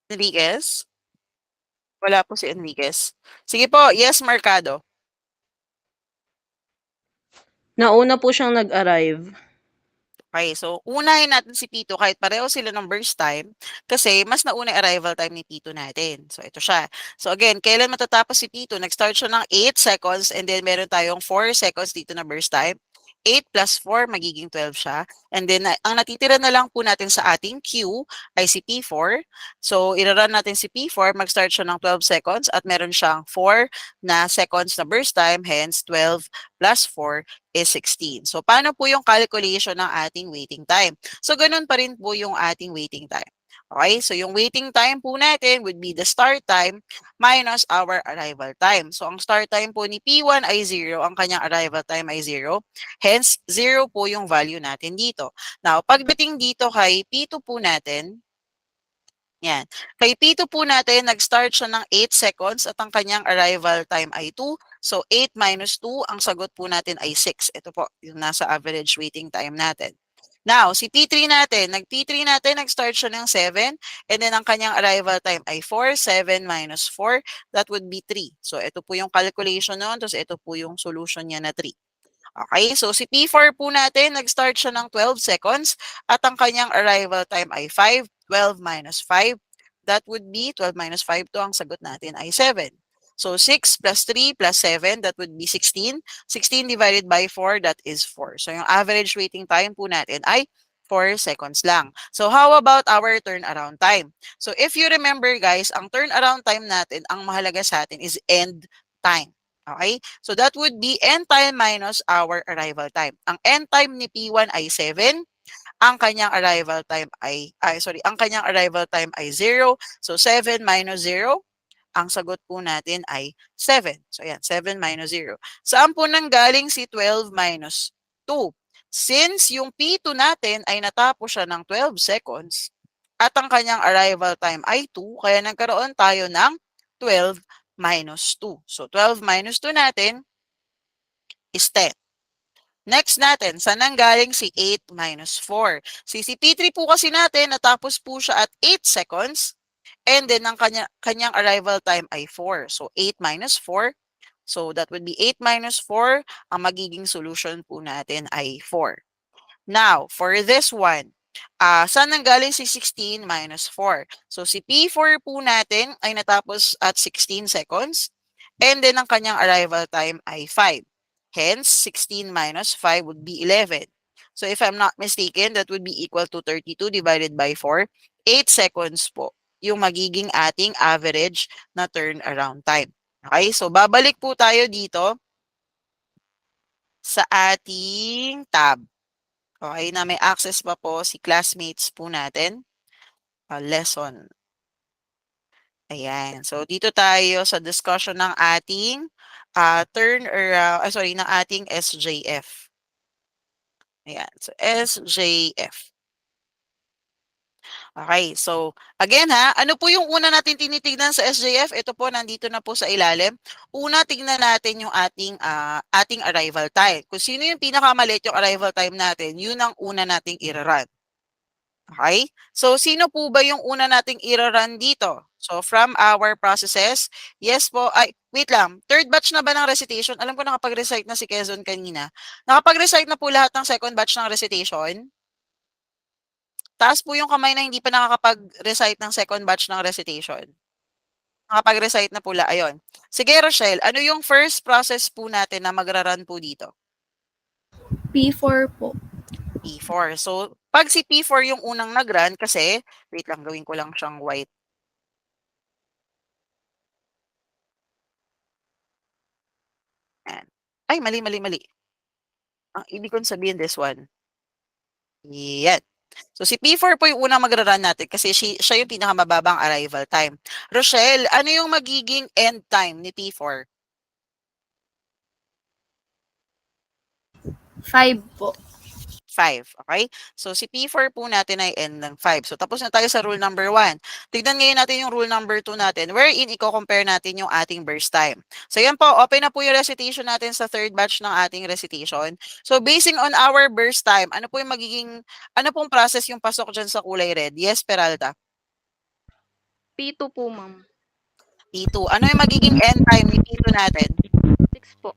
Enriquez? Wala po si Enriquez. Sige po, yes, Mercado. Nauna po siyang nag-arrive. Okay, so unahin natin si P2 kahit pareho sila ng burst time kasi mas nauna yung arrival time ni P2 natin. So ito siya. So again, kailan matatapos si P2? Nag-start siya ng 8 seconds and then meron tayong 4 seconds dito na burst time. 8 plus 4, magiging 12 siya. And then ang natitira na lang po natin sa ating queue ay si P4. So ira-run natin si P4, mag-start siya ng 12 seconds at meron siyang 4 na seconds na burst time, hence 12 plus 4 is 16. So, paano po yung calculation ng ating waiting time? So, ganun pa rin po yung ating waiting time. Okay? So, yung waiting time po natin would be the start time minus our arrival time. So, ang start time po ni P1 ay 0, ang kanyang arrival time ay 0. Hence, 0 po yung value natin dito. Now, pagdating dito kay P2 po natin, yan. Kay P2 po natin, nag-start siya ng 8 seconds at ang kanyang arrival time ay 2. So, 8 minus 2, ang sagot po natin ay 6. Ito po, yung nasa average waiting time natin. Now, si P3 natin, nag-P3 natin, nag-start siya ng 7 and then ang kanyang arrival time ay 4. 7 minus 4, that would be 3. So, ito po yung calculation nun, tapos ito po yung solution niya na 3. Okay, so si P4 po natin, nag-start siya ng 12 seconds at ang kanyang arrival time ay 5. 12 minus 5, that would be 12 minus 5 to, ang sagot natin ay 7. So 6 plus 3 plus 7, that would be 16. 16 divided by 4, that is 4. So yung average waiting time po natin ay 4 seconds lang. So how about our turnaround time? So if you remember guys, ang turnaround time natin, ang mahalaga sa atin is end time. Okay? So that would be end time minus our arrival time. Ang end time ni P1 ay 7. Ang kanyang arrival time ay, ang kanyang arrival time ay 0. So 7 minus 0, ang sagot po natin ay 7. So ayan, 7 minus 0. Saan po nanggaling si 12 minus 2? Since yung P2 natin ay natapos siya ng 12 seconds at ang kanyang arrival time ay 2, kaya nagkaroon tayo ng 12 minus 2. So 12 minus 2 natin is 10. Next natin, saan nanggaling si 8 minus 4? Si P3 po kasi natin, natapos po siya at 8 seconds. And then, ang kanyang arrival time ay 4. So, 8 minus 4. So, that would be 8 minus 4. Ang magiging solution po natin ay 4. Now, for this one, saan nanggaling si 16 minus 4? So, si P4 po natin ay natapos at 16 seconds. And then, ang kanyang arrival time ay 5. Hence, 16 minus 5 would be 11. So, if I'm not mistaken, that would be equal to 32 divided by 4. 8 seconds po yung magiging ating average na turnaround time. Okay? So, babalik po tayo dito sa ating tab. Okay? Na may access pa po si classmates po natin. Lesson. Ayan. So, dito tayo sa discussion ng ating ng ating SJF. Ayan. So, SJF. Okay, so again ano po yung una natin tinitignan sa SJF? Ito po, nandito na po sa ilalim. Una, tignan natin yung ating arrival time. Kung sino yung pinakamalit yung arrival time natin, yun ang una nating i-run. Okay? So, sino po ba yung una nating i-run dito? So, from our processes, yes po, ay, wait lang, third batch na ba ng recitation? Alam ko nakapag-recite na si Quezon kanina. Nakapag-recite na po lahat ng second batch ng recitation? Taas po yung kamay na hindi pa nakakapag-recite ng second batch ng recitation. Nakapag-recite na pula, ayun. Sige, Rochelle, ano yung first process po natin na magra-run po dito? P4 po. P4. So, pag si P4 yung unang nag-run, kasi, wait lang, gawin ko lang siyang white. Ayan. Ay, mali. Ang ibig kong sabihin this one. Yan. So, si P4 po yung unang magra-run natin kasi siya yung pinakamababang arrival time. Rochelle, ano yung magiging end time ni P4? 5 po. 5, okay? So, si P4 po natin ay end ng 5. So, tapos na tayo sa rule number 1. Tignan ngayon natin yung rule number 2 natin, wherein i-compare natin yung ating burst time. So, yan po, open na po yung recitation natin sa third batch ng ating recitation. So, basing on our burst time, ano pong process yung pasok dyan sa kulay red? Yes, Peralta. P2 po, ma'am. P2. Ano yung magiging end time ni P2 natin? 6 po.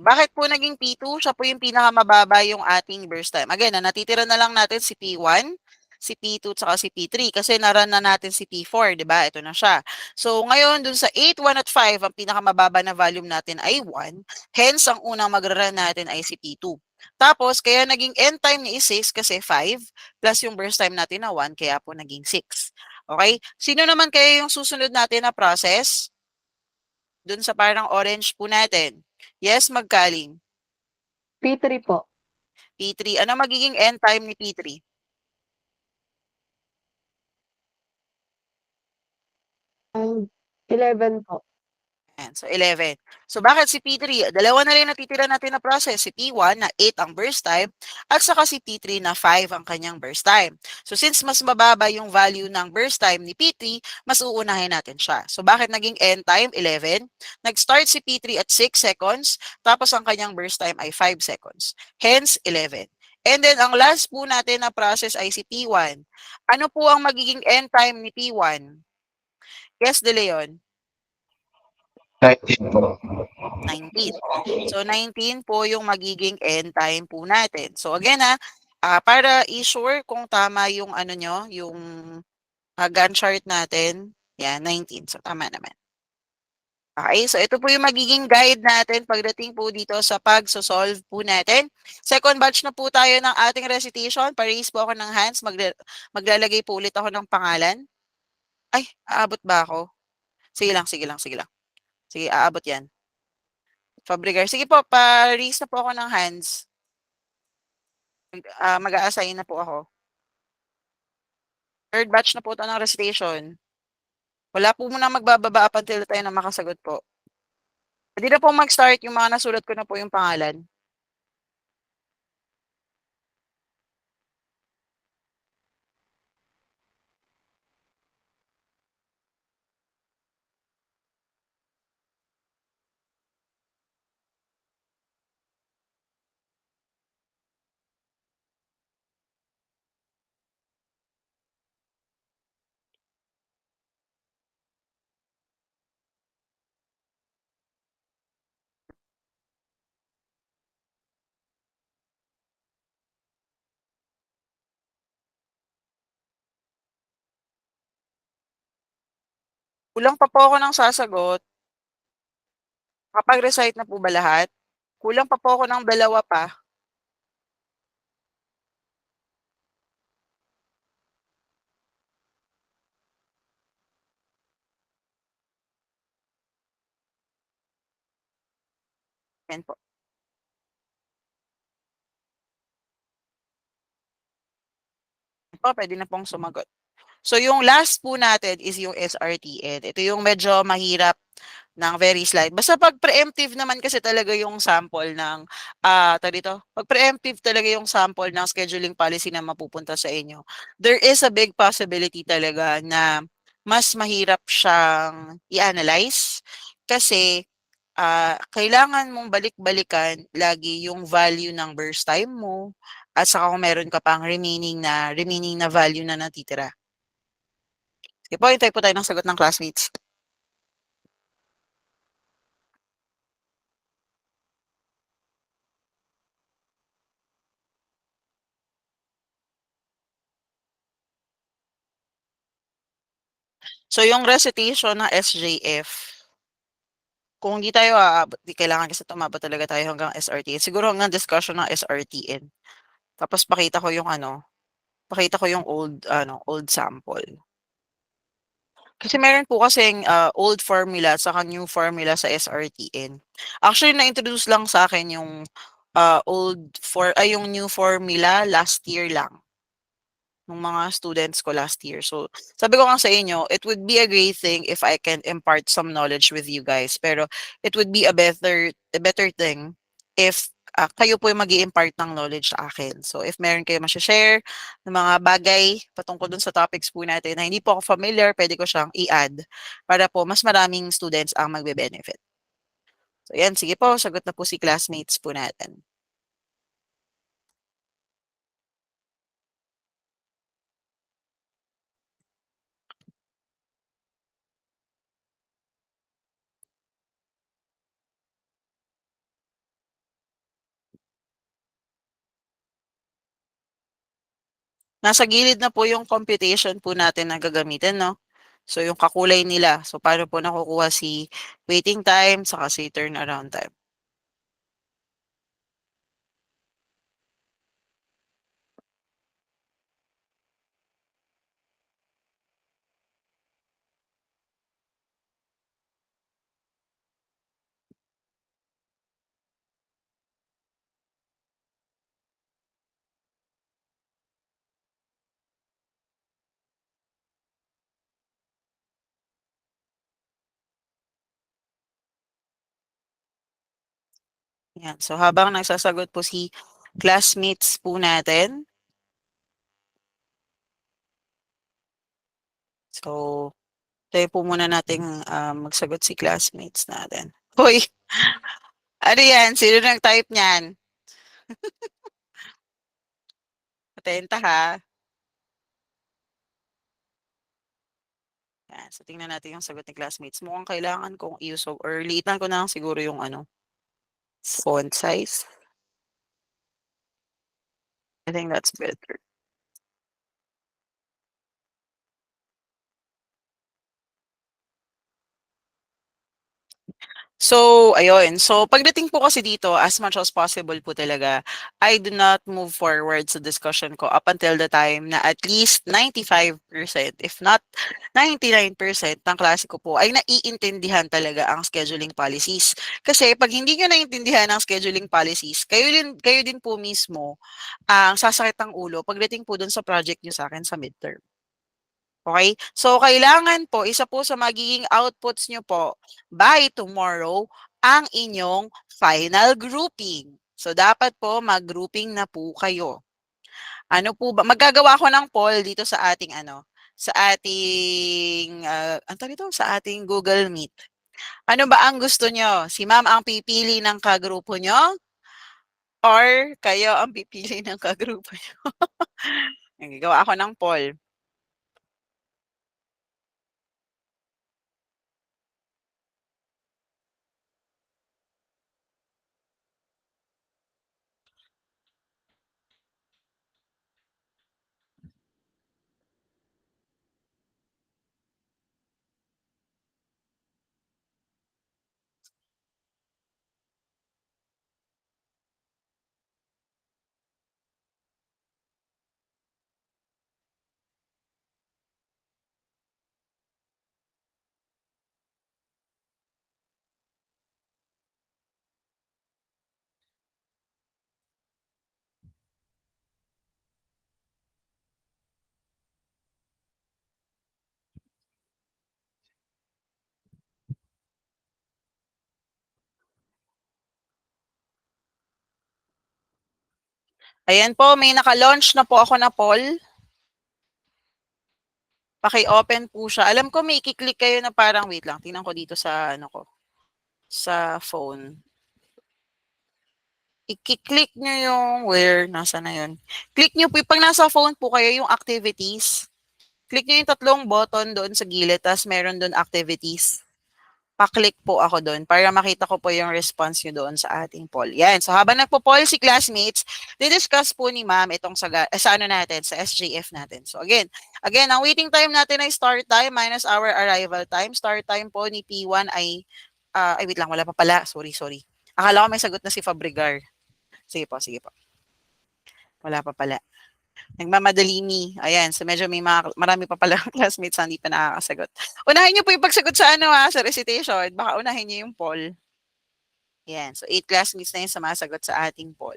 Bakit po naging P2? Siya po yung pinakamababa yung ating burst time. Again, natitira na lang natin si P1, si P2, tsaka si P3 kasi naran na natin si P4, di ba? Ito na siya. So, ngayon, dun sa 8, 1, at 5, ang pinakamababa na volume natin ay 1. Hence, ang unang magra-run natin ay si P2. Tapos, kaya naging end time niya is 6 kasi 5 plus yung burst time natin na 1, kaya po naging 6. Okay? Sino naman kaya yung susunod natin na process? Dun sa parang orange po natin. Yes, Magkaling. P3 po. P3. Ano magiging end time ni P3? 11 po. Ayan, so 11. So bakit si P3? Dalawa na rin natitira natin na process. Si P1 na 8 ang burst time at saka si P3 na 5 ang kanyang burst time. So since mas mababa yung value ng burst time ni P3, mas uunahin natin siya. So bakit naging end time 11? Nag-start si P3 at 6 seconds tapos ang kanyang burst time ay 5 seconds. Hence 11. And then ang last po natin na process ay si P1. Ano po ang magiging end time ni P1? Yes, De Leon. 19 po. 19. So, 19 po yung magiging end time po natin. So, again para i-sure kung tama yung yung Gantt chart natin, yan, 19. So, tama naman. Okay, so ito po yung magiging guide natin pagdating po dito sa pag-solve po natin. Second batch na po tayo ng ating recitation. Pa-raise po ako ng hands. Maglalagay po ulit ako ng pangalan. Ay, aabot ba ako? Sige lang. Sige, aabot yan. Fabregar. Sige po, pa-raise na po ako ng hands. Mag-a-assign na po ako. Third batch na po ito ng recitation. Wala po muna magbababa up until tayo na makasagot po. Pwede na po mag-start yung mga nasulat ko na po yung pangalan. Kulang pa po ako ng sasagot. Kapag-recite na po ba lahat? Kulang pa po ako ng 2 pa. Yan po. Pwede na pong sumagot. So, yung last po natin is yung SRTN. Ito yung medyo mahirap ng very slight. Basta 'pag preemptive naman kasi talaga yung sample ng, tawag dito, 'pag preemptive talaga yung sample ng scheduling policy na mapupunta sa inyo, there is a big possibility talaga na mas mahirap siyang i-analyze kasi, kailangan mong balik-balikan lagi yung value ng burst time mo at saka kung meron ka pang remaining na value na natitira. Sige po, hintay po tayo ng sagot ng classmates. So, yung recitation ng SJF, kung hindi tayo aabot, di kailangan kasi umabot talaga tayo hanggang SRTN. Siguro hanggang discussion ng SRTN. Tapos pakita ko yung old sample. Kasi meron po kasing old formula saka new formula sa SRTN. Actually, na-introduce lang sa akin yung yung new formula last year lang ng mga students ko last year. So, sabi ko nga sa inyo, it would be a great thing if I can impart some knowledge with you guys. Pero it would be a better thing if kayo po yung mag-i-impart ng knowledge sa akin. So, if meron kayo share ng mga bagay patungkol dun sa topics po natin na hindi po ako familiar, pwede ko siyang i-add para po mas maraming students ang magbe-benefit. So, yan. Sige po, sagot na po si classmates po natin. Nasa gilid na po yung computation po natin na gagamitin, no? So, yung kakulay nila. So, paano po nakukuha si waiting time saka si turnaround time. Yan. So, habang nagsasagot po si classmates po natin. So, tayo po muna nating magsagot si classmates natin. Hoy! Ano yan? Sino nag-type niyan? Atenta ha. Yan. So, tingnan natin yung sagot ni classmates. Mukhang kailangan kong i-usog or liitan ko na lang siguro yung font size. I think that's better. So, ayun. So, pagdating po kasi dito, as much as possible po talaga, I do not move forward sa discussion ko up until the time na at least 95%, if not 99% ng klase ko po ay naiintindihan talaga ang scheduling policies. Kasi pag hindi nyo naiintindihan ang scheduling policies, kayo din po mismo ang sasakit ng ulo pagdating po dun sa project nyo sa akin sa midterm. Okay? So, kailangan po, isa po sa magiging outputs nyo po by tomorrow, ang inyong final grouping. So, dapat po mag-grouping na po kayo. Ano po ba, magagawa ko ng poll dito sa ating sa ating Google Meet. Ano ba ang gusto nyo? Si ma'am ang pipili ng kagrupo nyo? Or kayo ang pipili ng kagrupo nyo? Gagawa ako ng poll. Ayan po, may naka-launch na po ako na poll. Paki-open po siya. Alam ko may i-click kayo na parang, wait lang, tingnan ko dito sa ano ko, sa phone. I-click nyo yung, nasa na yun? Click nyo po, pag nasa phone po kayo, yung activities. Click nyo yung tatlong button doon sa gilid, tapos meron doon activities. Pa-click po ako doon para makita ko po yung response nyo doon sa ating poll. Yan. So habang nagpo-poll si classmates, didiscuss po ni ma'am itong sa ano natin, sa SJF natin. So again, ang waiting time natin ay start time minus our arrival time. Start time po ni P1 ay, wait lang, wala pa pala. Sorry. Akala ko may sagot na si Fabregar. Sige po. Wala pa pala. Nagmamadali ni. Ayan, so medyo marami pa pala classmates na hindi pa nakakasagot. Unahin niyo po yung pagsagot sa sa recitation. Baka unahin niyo yung poll. Ayan, so 8 classmates na yung sumasagot sa ating poll.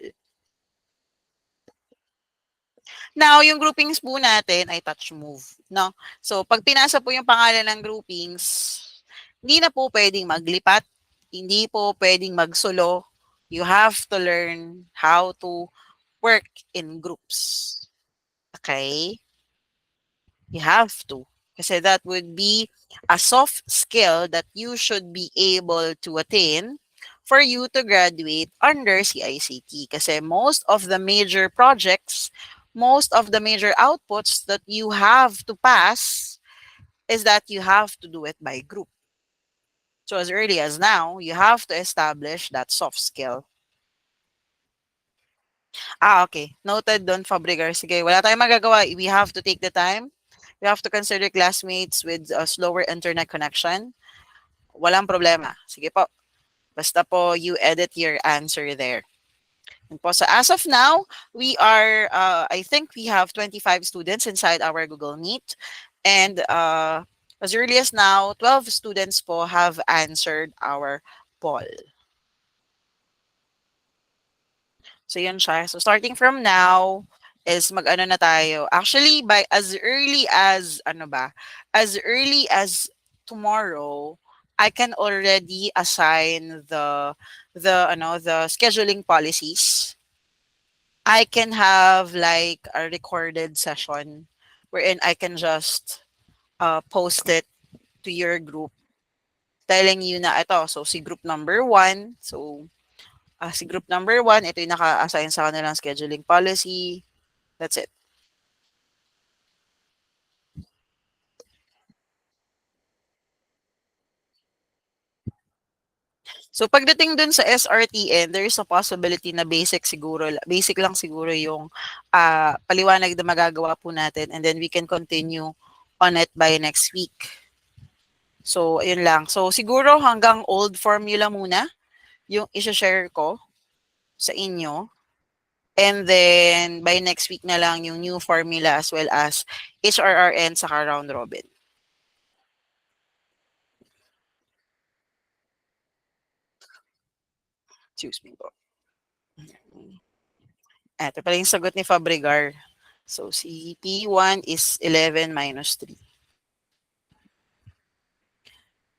Now, yung groupings po natin ay touch move, no? So, pag pinasa po yung pangalan ng groupings, hindi na po pwedeng maglipat, hindi po pwedeng magsolo. You have to learn how to work in groups. Okay? You have to. Kasi that would be a soft skill that you should be able to attain for you to graduate under CICT. Kasi most of the major projects, most of the major outputs that you have to pass is that you have to do it by group. So as early as now, you have to establish that soft skill. Okay. Noted doon, Fabregar. Sige, wala tayong magagawa. We have to take the time. We have to consider classmates with a slower internet connection. Walang problema. Sige po. Basta po, you edit your answer there. And po, so as of now, we are, I think we have 25 students inside our Google Meet. And as early as now, 12 students po have answered our poll. So yun siya. So starting from now is mag-ano na tayo. Actually, by as early as tomorrow, I can already assign the scheduling policies. I can have like a recorded session wherein I can just post it to your group telling you na ito. So si group number 1, so si group number 1, ito yung naka-assign sa kanilang scheduling policy. That's it. So pagdating dun sa SRTN, there is a possibility na basic lang siguro yung paliwanag na magagawa po natin, and then we can continue on it by next week. So ayun lang. So siguro hanggang old formula muna yung i-share ko sa inyo. And then by next week na lang yung new formula as well as HRRN sa round robin. Excuse me po. Ito pala yung sagot ni Fabregar. So si P1 is 11 minus 3.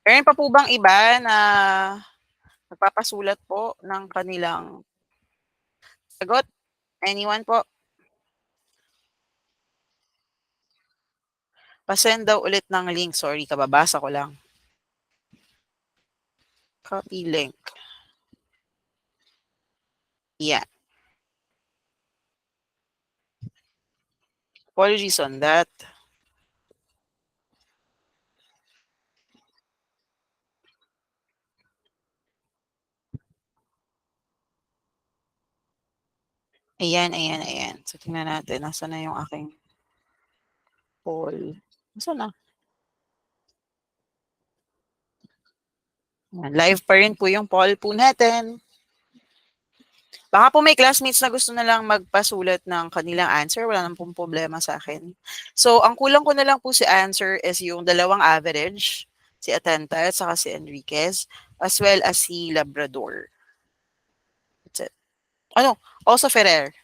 Meron pa po bang iba na nagpapasulat po ng kanilang sagot? Anyone po? Pasend daw ulit ng link. Sorry, kababasa ko lang. Copy link. Yeah. Apologies on that. Ayan. So, tingnan natin. Nasaan na yung aking poll? Nasaan na? Live pa rin po yung poll po natin. Baka po may classmates na gusto na lang magpasulat ng kanilang answer. Wala nang pong problema sa akin. So, ang kulang ko na lang po si answer is yung dalawang average, si Atenta at saka si Enriquez, as well as si Labrador. That's it. Also Ferrer.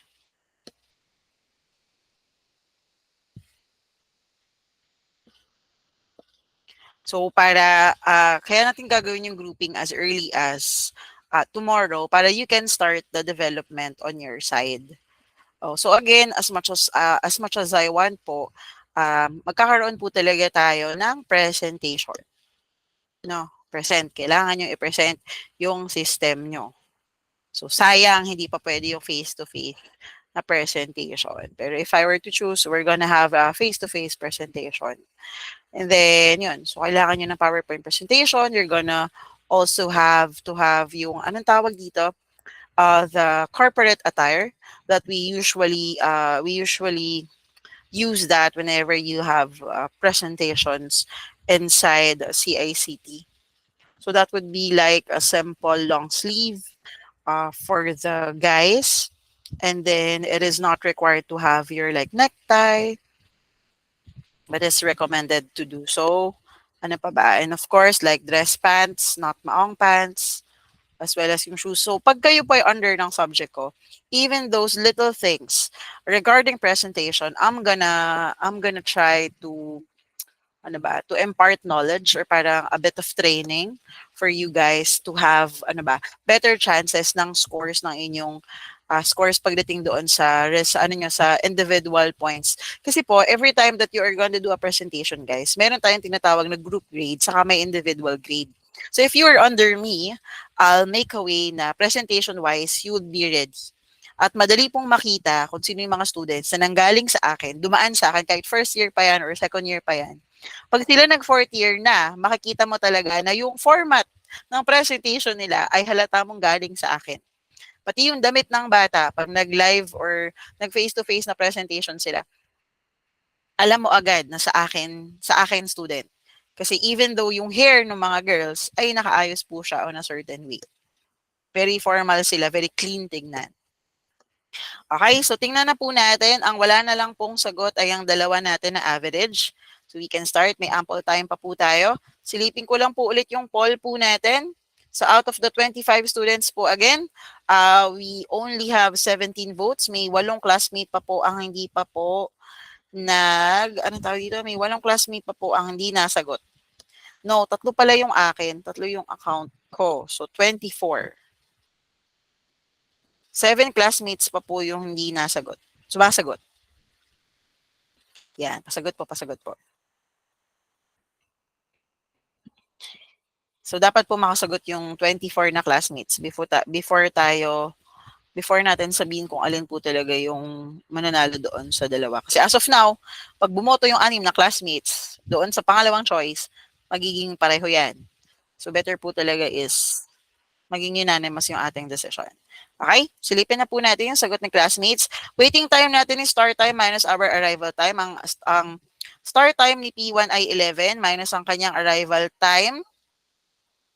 So, kaya natin gagawin yung grouping as early as tomorrow para you can start the development on your side. Oh, so again, as much as I want po, magkakaroon po talaga tayo ng presentation. No, present. Kailangan nyo i-present yung system nyo. So sayang hindi pa pwede yung face-to-face na presentation. Pero if I were to choose, we're gonna have a face-to-face presentation. And then, yun. So kailangan nyo ng PowerPoint presentation. You're gonna also have to have yung, anong tawag dito? The corporate attire that we usually use that whenever you have presentations inside CICT. So that would be like a simple long sleeve for the guys, and then it is not required to have your like necktie, but it's recommended to do so. Ano pa ba? And of course, like dress pants, not maong pants, as well as yung shoes. So pag kayo po ay under ng subject ko, even those little things regarding presentation, I'm gonna try to to impart knowledge or parang a bit of training for you guys to have better chances ng scores ng inyong scores pagdating doon sa sa individual points. Kasi po, every time that you are going to do a presentation, guys, meron tayong tinatawag na group grade saka may individual grade. So if you are under me, I'll make a way na presentation-wise, you would be ready. At madali pong makita kung sino yung mga students na nanggaling sa akin, dumaan sa akin kahit first year pa yan or second year pa yan. Pag sila nag-fourth year na, makikita mo talaga na yung format ng presentation nila ay halata mong galing sa akin. Pati yung damit ng bata, pag nag-live or nag-face-to-face na presentation sila, alam mo agad na sa akin student. Kasi even though yung hair ng mga girls ay nakaayos po siya on a certain way. Very formal sila, very clean tingnan. Okay, so tingnan na po natin. Ang wala na lang pong sagot ay ang dalawa natin na average. So we can start. May ample time pa po tayo. Silipin ko lang po ulit yung poll po natin. So out of the 25 students po again, we only have 17 votes. May 8 classmate pa po ang hindi pa po may 8 classmate pa po ang hindi nasagot. No, 3 pala yung akin. 3 yung account ko. So 24. 7 classmates pa po yung hindi nasagot. Sumasagot. Yan, pasagot po. So dapat po makasagot yung 24 na classmates before natin sabihin kung alin po talaga yung mananalo doon sa dalawa. Kasi as of now, pag bumoto yung 6 na classmates doon sa pangalawang choice, magiging pareho yan. So better po talaga is maging unanimous yung ating decision. Okay? Silipin na po natin yung sagot ng classmates. Waiting time natin is start time minus our arrival time. Ang start time ni P1 ay 11 minus ang kanyang arrival time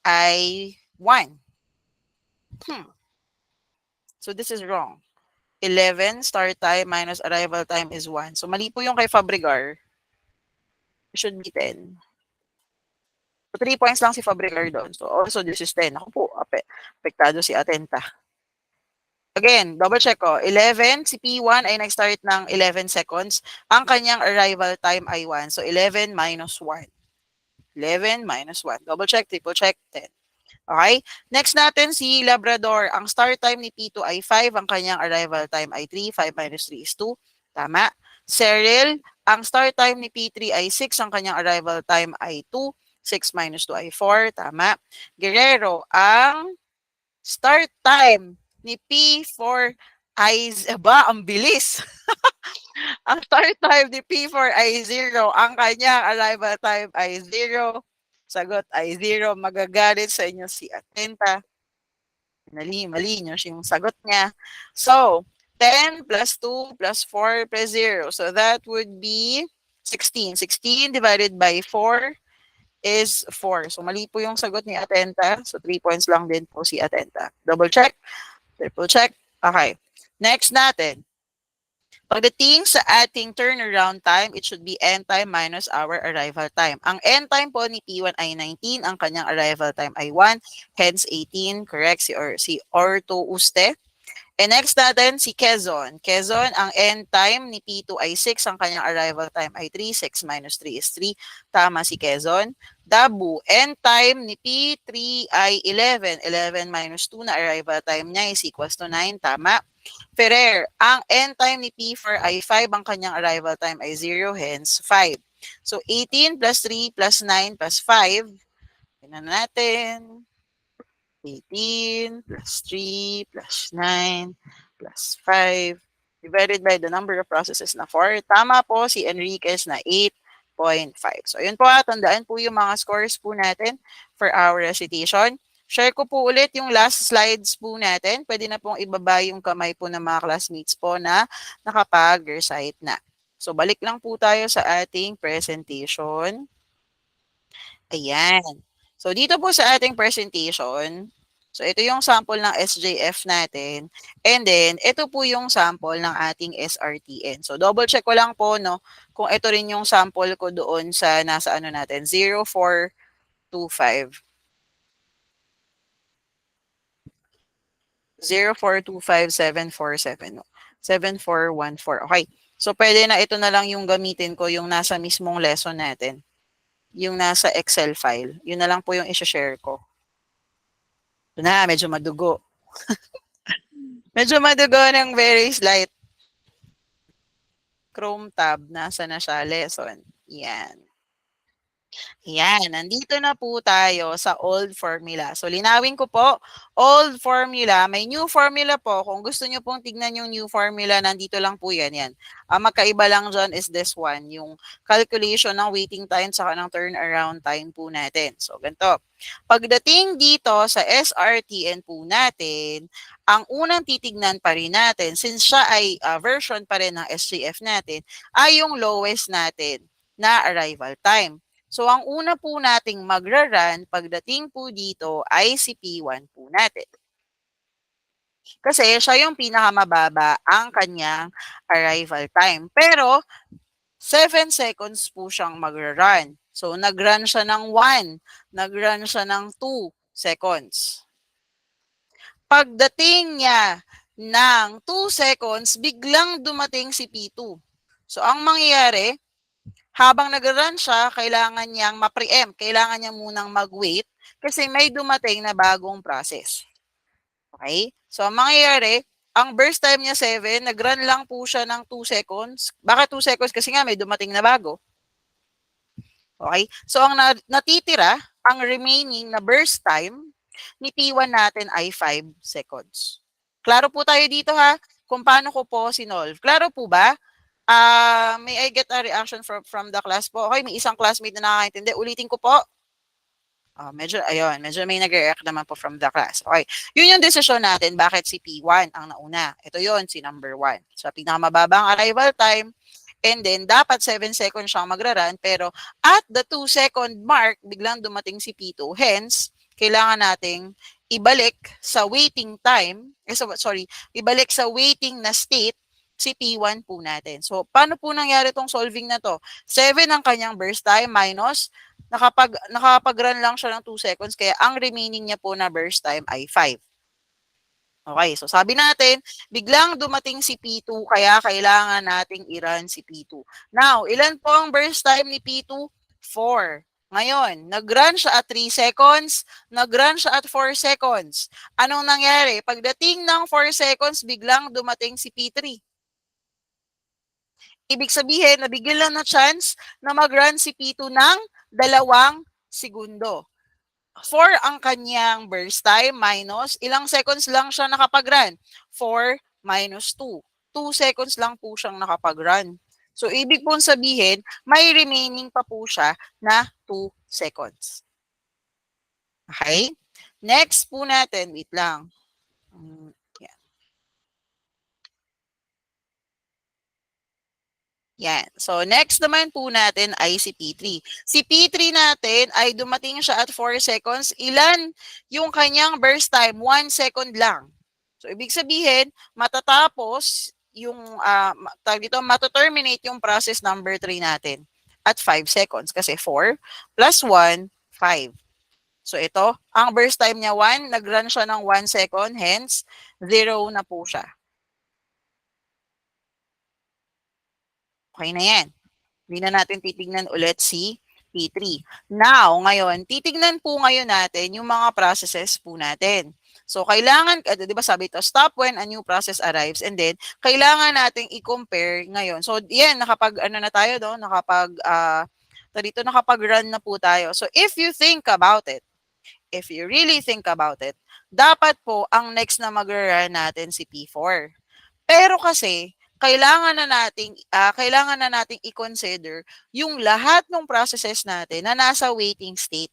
ay 1. So this is wrong. 11 start time minus arrival time is 1. So mali po yung kay Fabregar. It should be 10. So 3 points lang si Fabregar doon. So also this is 10. Ako po, apektado si Atenta. Again, double check ko. 11, si P1 ay nag-start ng 11 seconds. Ang kanyang arrival time ay 1. So 11 minus 1. 11 minus 1. Double check, triple check, 10. Okay? Next natin si Labrador. Ang start time ni P2 ay 5. Ang kanyang arrival time ay 3. 5 minus 3 is 2. Tama. Cyril, ang start time ni P3 ay 6. Ang kanyang arrival time ay 2. 6 minus 2 ay 4. Tama. Guerrero, ang start time ni P4 ay, ang bilis. Ang start time ni P4 ay 0. Ang kanyang arrival time ay 0. Sagot ay 0. Magagalit sa inyo si Atenta. Mali nyo yung sagot niya. So, 10 plus 2 plus 4 plus 0. So, that would be 16. 16 divided by 4 is 4. So, mali po yung sagot ni Atenta. So, 3 points lang din po si Atenta. Double check. Triple check. Okay. Next natin. Pagdating sa ating turnaround time, it should be end time minus our arrival time. Ang end time po ni P1 ay 19. Ang kanyang arrival time ay 1. Hence, 18. Correct. Si Orto Uste. And next natin, si Quezon. Quezon, ang end time ni P2 ay 6. Ang kanyang arrival time ay 3. 6 minus 3 is 3. Tama si Quezon. Dabu, end time ni P3 ay 11. 11 minus 2 na arrival time niya is equals to 9. Tama. Ferrer, ang end time ni P4 ay 5, ang kanyang arrival time ay 0, hence 5. So 18 plus 3 plus 9 plus 5. Tingnan natin. 18 plus 3 plus 9 plus 5 divided by the number of processes na 4. Tama po si Enriquez na 8.5. So, yun po, tandaan po yung mga scores po natin for our recitation. Share ko po ulit yung last slides po natin. Pwede na pong ibaba yung kamay po ng mga classmates po na nakapag-recite na. So, balik lang po tayo sa ating presentation. Ayan. So, dito po sa ating presentation, so ito yung sample ng SJF natin. And then, ito po yung sample ng ating SRTN. So, double check ko lang po, no, kung ito rin yung sample ko doon sa nasa ano natin, 0425. 0425747, no? 7414. Okay. So, pwede na ito na lang yung gamitin ko, yung nasa mismong lesson natin. Yung nasa Excel file. Yun na lang po yung i-share ko. Ito na, medyo madugo. Medyo madugo ng very slight. Chrome tab, nasa na siya, lesson. Yan. Yan, nandito na po tayo sa old formula. So, linawin ko po, old formula, may new formula po. Kung gusto nyo pong tignan yung new formula, nandito lang po yan. Yan. Ang magkaiba lang dyan is this one, yung calculation ng waiting time saka ng turnaround time po natin. So, ganito. Pagdating dito sa SRTN po natin, ang unang titignan pa rin natin, since siya ay version pa rin ng SJF natin, ay yung lowest natin na arrival time. So, ang una po nating magra-run pagdating po dito ay si P1 po natin. Kasi siya yung pinakamababa ang kanyang arrival time. Pero, 7 seconds po siyang magra-run. So, nag-run siya ng 1, nag-run siya ng 2 seconds. Pagdating niya ng 2 seconds, biglang dumating si P2. So, ang mangyayari, habang nag-run siya, kailangan niyang ma-preempt. Kailangan niya munang mag-wait kasi may dumating na bagong process. Okay? So, ang mangyayari, ang burst time niya 7, nag-run lang po siya ng 2 seconds. Bakit 2 seconds? Kasi nga may dumating na bago. Okay? So, ang natitira, ang remaining na burst time ni P1 natin ay 5 seconds. Klaro po tayo dito ha, kung paano ko po sinolve. Klaro po ba? May I get a reaction from the class po? Okay, may isang classmate na nakakaintindi. Ulitin ko po. Medyo may nag-react naman po from the class. Okay, yun yung desisyon natin. Bakit si P1 ang nauna? Ito yun, si number 1. So, pinakamababang arrival time. And then, dapat 7 seconds siyang magra-run. Pero, at the 2 second mark, biglang dumating si P2. Hence, kailangan nating ibalik sa waiting time. Ibalik sa waiting na state si P1 po natin. So, paano po nangyari tong solving na to? 7 ang kanyang burst time minus nakapag-run lang siya ng 2 seconds kaya ang remaining niya po na burst time ay 5. Okay, so sabi natin, biglang dumating si P2 kaya kailangan nating i-run si P2. Now, ilan po ang burst time ni P2? 4. Ngayon, nag-run siya at 3 seconds, nag-run siya at 4 seconds. Anong nangyari? Pagdating ng 4 seconds, biglang dumating si P3. Ibig sabihin, nabigyan lang na chance na mag-run si P2 ng 2 segundo. 4 ang kanyang burst time minus ilang seconds lang siya nakapag-run? 4 minus 2. 2 seconds lang po siyang nakapag-run. So, ibig pong sabihin, may remaining pa po siya na 2 seconds. Okay? Next po natin, wait lang. Yan. So, next naman po natin ay si P3. Si P3 natin ay dumating siya at 4 seconds. Ilan yung kanyang burst time? 1 second lang. So, ibig sabihin, matatapos yung, mataterminate yung process number 3 natin at 5 seconds. Kasi 4 plus 1, 5. So, ito, ang burst time niya 1, nag-run siya ng 1 second, hence, 0 na po siya. Okay na yan. Hindi na natin titignan ulit si P3. Now, ngayon, titignan po ngayon natin yung mga processes po natin. So, kailangan, di ba sabi ito, stop when a new process arrives and then, kailangan nating i-compare ngayon. So, yan, na tayo, no? Nakapag-run na po tayo. So, if you think about it, if you really think about it, dapat po ang next na mag-run natin si P4. Pero kasi, kailangan na nating i-consider yung lahat ng processes natin na nasa waiting state.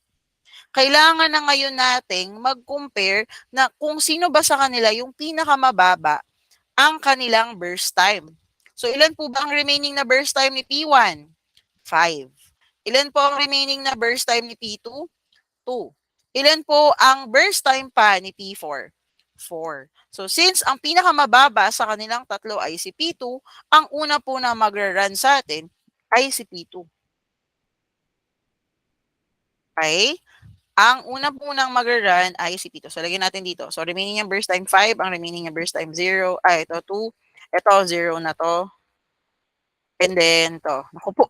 Kailangan na ngayon nating mag-compare na kung sino ba sa kanila yung pinakamababa ang kanilang burst time. So, ilan po ba ang remaining na burst time ni P1? 5. Ilan po ang remaining na burst time ni P2? 2. Ilan po ang burst time pa ni P4? 4. So, since ang pinakamababa sa kanilang tatlo ay si P2, ang una po na magra-run sa atin ay si P2. Okay? Ang una po nang magra-run ay si P2. So, lagyan natin dito. So, remaining yung burst time 5, ang remaining yung burst time 0, ito 2, ito 0 na to. And then, to. Naku po.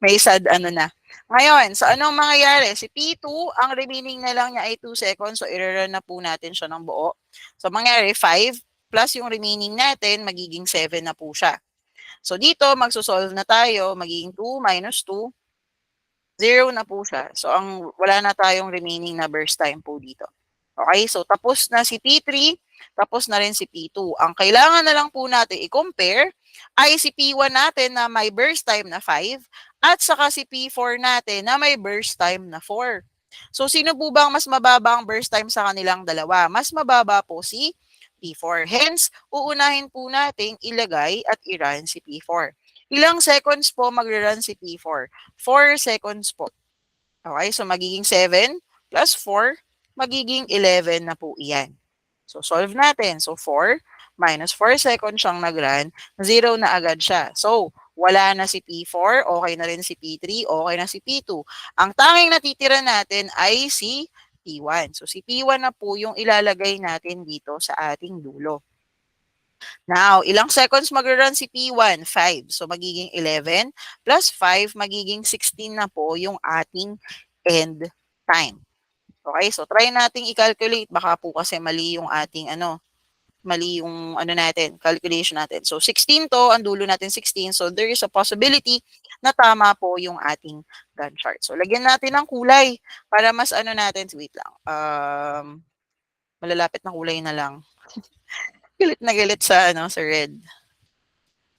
May sad na. Ngayon, so anong mangyayari? Si P2, ang remaining na lang niya ay 2 seconds. So, i-run na po natin siya ng buo. So, mangyayari 5 plus yung remaining natin, magiging 7 na po siya. So, dito, magsosolve na tayo. Magiging 2 minus 2. 0 na po siya. So, wala na tayong remaining na burst time po dito. Okay? So, tapos na si P3, tapos na rin si P2. Ang kailangan na lang po natin i-compare ay si P1 natin na may burst time na 5 at saka si P4 natin na may burst time na 4. So, sino po ba ang mas mababa ang burst time sa kanilang dalawa? Mas mababa po si P4. Hence, uunahin po natin ilagay at i-run si P4. Ilang seconds po magre-run si P4? 4 seconds po. Okay, so magiging 7 plus 4, magiging 11 na po iyan. So, solve natin. So, 4 minus 4 seconds siyang nag-run, 0 na agad siya. So, wala na si P4, okay na rin si P3, okay na si P2. Ang tanging natitira natin ay si P1. So, si P1 na po yung ilalagay natin dito sa ating dulo. Now, ilang seconds mag-run si P1? 5. So, magiging 11 plus 5, magiging 16 na po yung ating end time. Okay, so try nating i-calculate. Baka po kasi mali yung ating natin, calculation natin. So, 16 to, ang dulo natin 16. So, there is a possibility na tama po yung ating Gantt chart. So, lagyan natin ng kulay para mas natin. Wait lang. Malalapit na kulay na lang. Galit na galit sa red.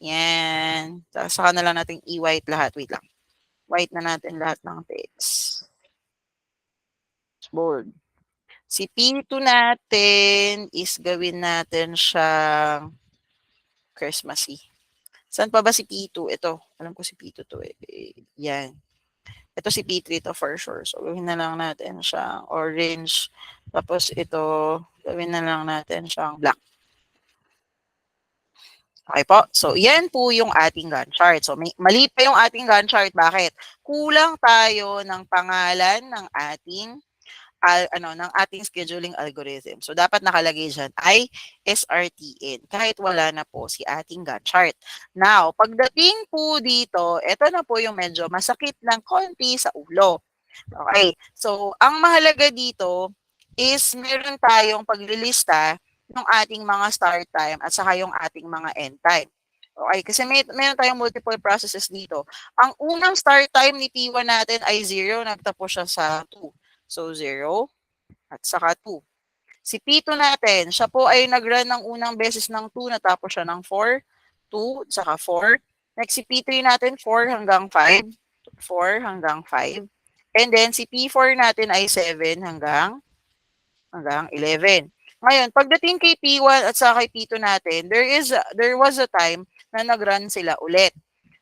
Yan. Saka na lang natin i-white lahat. Wait lang. White na natin lahat ng text. Bold. Si P2 natin is gawin natin siyang Christmassy. Saan pa ba si P2? Ito. Alam ko si P2 to eh. Yan. Ito si P3 to for sure. So, gawin na lang natin siyang orange. Tapos ito, gawin na lang natin siyang black. Okay po. So, yan po yung ating Gantt chart. So, mali pa yung ating Gantt chart. Bakit? Kulang tayo ng pangalan ng ating scheduling algorithm. So, dapat nakalagay dyan ay SRTN kahit wala na po si ating Gantt chart. Now, pagdating po dito, ito na po yung medyo masakit ng konti sa ulo. Okay. So, ang mahalaga dito is meron tayong paglilista ng ating mga start time at saka yung ating mga end time. Okay, kasi meron tayong multiple processes dito. Ang unang start time ni P1 natin ay 0, nagtapos siya sa 2. So, 0 at saka 2. Si P2 natin, siya po ay nag-run ng unang beses ng 2, natapos siya ng 4, 2, saka 4. Next, si P3 natin, 4 hanggang 5, 4 hanggang 5. And then, si P4 natin ay 7 hanggang 11. Ngayon, pagdating kay P1 at saka kay P2 natin, there was a time na nag-run sila ulit.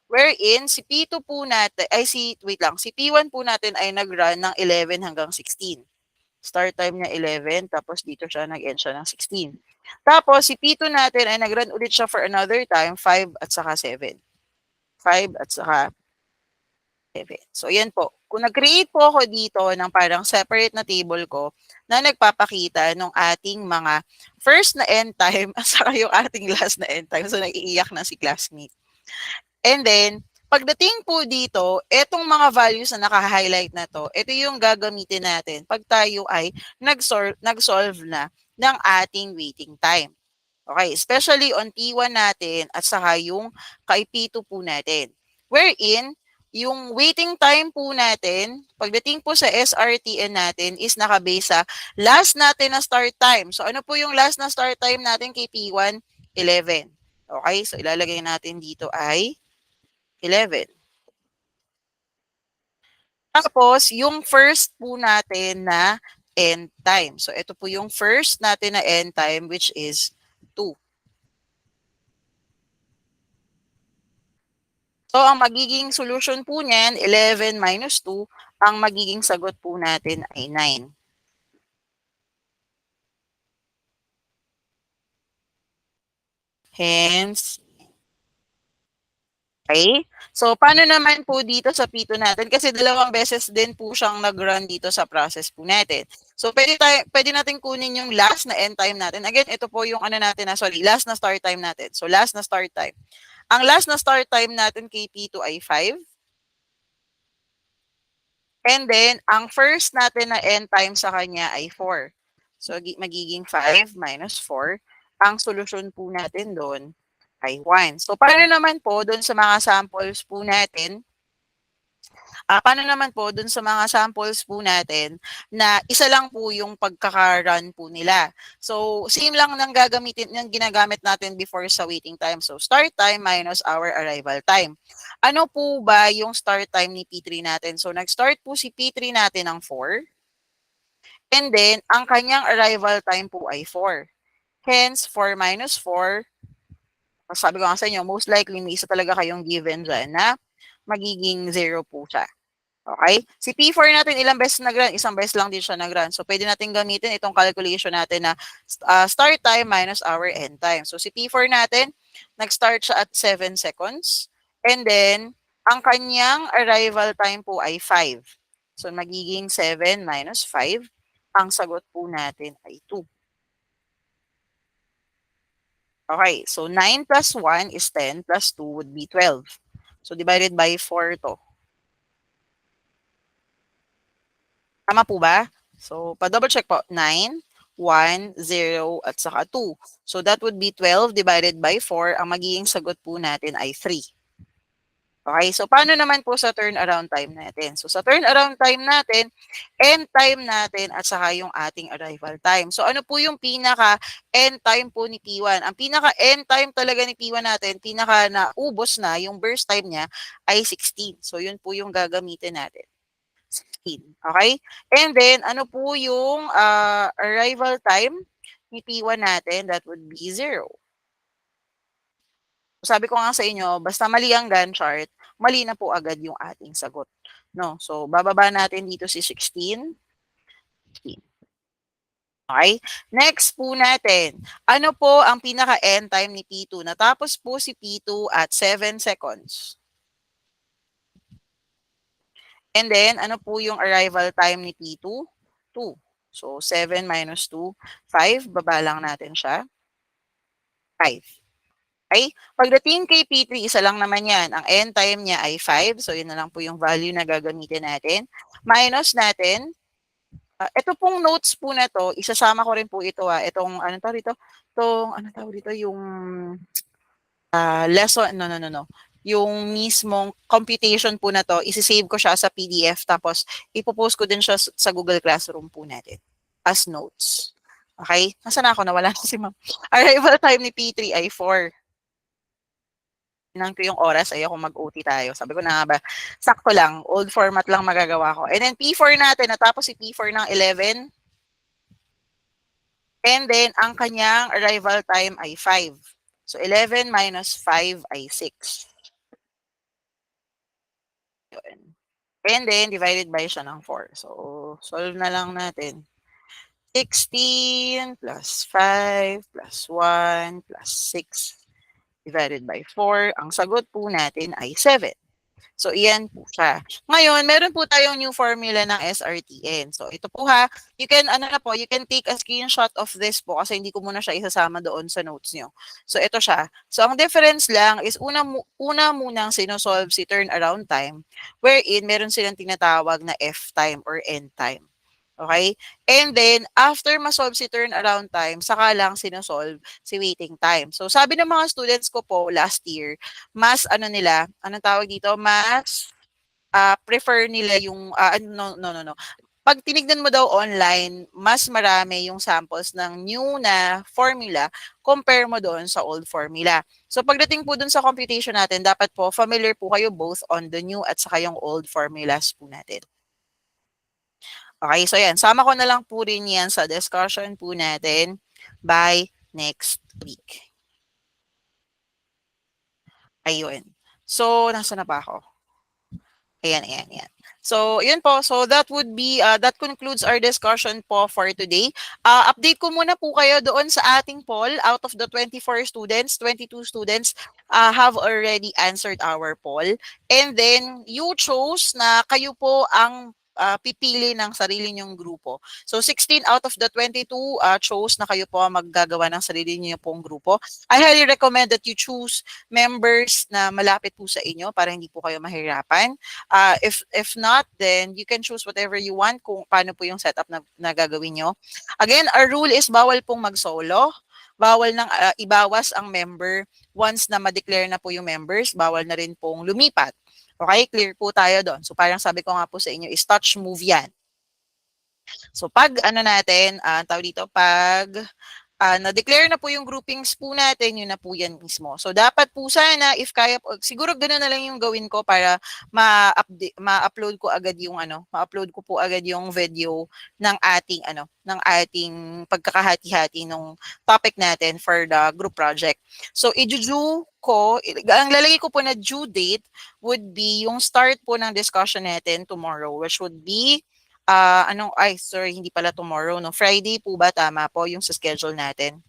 Wherein, si P2 po natin, si P1 po natin ay nag-run ng 11 hanggang 16. Start time niya 11, tapos dito siya nag-end siya ng 16. Tapos, si P2 natin ay nag-run ulit siya for another time, 5 at saka 7. 5 at saka 7. So, yan po. Kung nag-create po ako dito ng parang separate na table ko na nagpapakita ng ating mga first na end time at saka yung ating last na end time. So, nag-iiyak na si classmate. And then, Pagdating po dito, etong mga values na naka-highlight na to, ito yung gagamitin natin pag tayo ay nag-solve na ng ating waiting time. Okay, especially on P1 natin at saka yung kay P2 po natin. Wherein, yung waiting time po natin, pagdating po sa SRTN natin is nakabase sa last natin na start time. So ano po yung last na start time natin kay P1? 11. Okay, so ilalagay natin dito ay 11. Tapos, yung first po natin na end time. So, ito po yung first natin na end time, which is 2. So, ang magiging solution po niyan, 11 minus 2, ang magiging sagot po natin ay 9. Hence, okay? So, paano naman po dito sa P2 natin? Kasi dalawang beses din po siyang nag-run dito sa process po natin. So, pwede natin kunin yung last na end time natin. Again, ito po yung last na start time natin. So, last na start time. Ang last na start time natin kay P2 ay 5. And then, ang first natin na end time sa kanya ay 4. So, magiging 5 minus 4. Ang solusyon po natin doon ay 1. So, paano naman po doon sa mga samples po natin? Na isa lang po yung pagkaka-run po nila. So, same lang ng ginagamit natin before sa waiting time. So, start time minus our arrival time. Ano po ba yung start time ni P3 natin? So, nag-start po si P3 natin ng 4. And then, ang kanyang arrival time po ay 4. Hence, 4 minus 4, sabi ko nga sa inyo, most likely may isa talaga kayong given dyan na magiging 0 po siya. Okay? Si P4 natin, ilang beses nag-run? Isang beses lang din siya nag-run. So, pwede natin gamitin itong calculation natin na start time minus our end time. So, si P4 natin, nag-start siya at 7 seconds. And then, ang kanyang arrival time po ay 5. So, magiging 7 minus 5. Ang sagot po natin ay 2. Okay, so 9 plus 1 is 10 plus 2 would be 12. So, divided by 4 to. Tama po ba? So, pa-double check po. 9, 1, 0, at saka 2. So, that would be 12 divided by 4. Ang magiging sagot po natin ay 3. Okay, so paano naman po sa turnaround time natin? So, sa turnaround time natin, end time natin, at saka yung ating arrival time. So, ano po yung pinaka-end time po ni P1? Ang pinaka-end time talaga ni P1 natin, pinaka-naubos na, yung burst time niya, ay 16. So, yun po yung gagamitin natin. 16. Okay? And then, ano po yung arrival time ni P1 natin? That would be 0. Sabi ko nga sa inyo, basta mali ang Gantt chart, mali na po agad yung ating sagot. No? So, bababa natin dito si 16. Okay? Next po natin, ano po ang pinaka-end time ni P2? Natapos po si P2 at 7 seconds. And then, ano po yung arrival time ni P2? 2. So, 7 minus 2, 5. Baba lang natin siya. 5. Okay? Pagdating kay P3, isa lang naman yan. Ang end time niya ay 5. So, yun na lang po yung value na gagamitin natin. Minus natin. Ito pong notes po na to, isasama ko rin po ito. Itong, yung lesson, no. Yung mismong computation po na to, isi-save ko siya sa PDF. Tapos, ipopost ko din siya sa Google Classroom po natin as notes. Okay? Nasaan ako? Nawala na si ma'am. Arrival time ni P3 ay 4. Nang ko yung oras, ayoko mag-OT tayo. Sabi ko na nga ba, sakto lang, old format lang magagawa ko. And then P4 natin, natapos si P4 ng 11. And then, ang kanyang arrival time ay 5. So, 11 minus 5 ay 6. Yun. And then, divided by siya ng 4. So, solve na lang natin. 16 plus 5 plus 1 plus 6. Divided by 4, ang sagot po natin ay 7. So, iyan po siya. Ngayon, meron po tayong new formula ng SRTN. So, ito po ha, you can, you can take a screenshot of this po kasi hindi ko muna siya isasama doon sa notes nyo. So, ito siya. So, ang difference lang is una munang sinosolve si turnaround time wherein meron silang tinatawag na F time or end time. Okay? And then, after ma-solve si turnaround time, saka lang sinosolve si waiting time. So, sabi ng mga students ko po last year, mas anong tawag dito? Mas prefer nila yung, no. Pag tinignan mo daw online, mas marami yung samples ng new na formula compare mo doon sa old formula. So, pagdating po doon sa computation natin, dapat po familiar po kayo both on the new at saka yung old formulas po natin. Okay, so yan. Sama ko na lang po rin yan sa discussion po natin by next week. Ayun. So, nasa na ba ako? Ayan. So, yun po. So, that would be, that concludes our discussion po for today. Update ko muna po kayo doon sa ating poll. Out of the 24 students, 22 students have already answered our poll. And then, you chose na kayo po ang pipili ng sarili niyong grupo. So, 16 out of the 22 chose na kayo po maggagawa ng sarili niyo pong grupo. I highly recommend that you choose members na malapit po sa inyo para hindi po kayo mahirapan. If not, then you can choose whatever you want kung paano po yung setup na gagawin nyo. Again, our rule is bawal pong mag-solo. Bawal nang ibawas ang member once na ma-declare na po yung members. Bawal na rin pong lumipat. Okay, clear po tayo doon. So parang sabi ko nga po sa inyo is touch move yan. So pag tawag dito, pag na-declare na po yung groupings po natin, yun na po yan mismo. So dapat po sana, if kaya po, siguro ganoon na lang yung gawin ko para ma-upload ko agad yung ma-upload ko po agad yung video ng ating pagkakahati-hati ng topic natin for the group project. So i-due ko, ang lalagay ko po na due date would be yung start po ng discussion natin tomorrow, which would be hindi pala tomorrow, no? Friday po ba? Tama po yung sa schedule natin.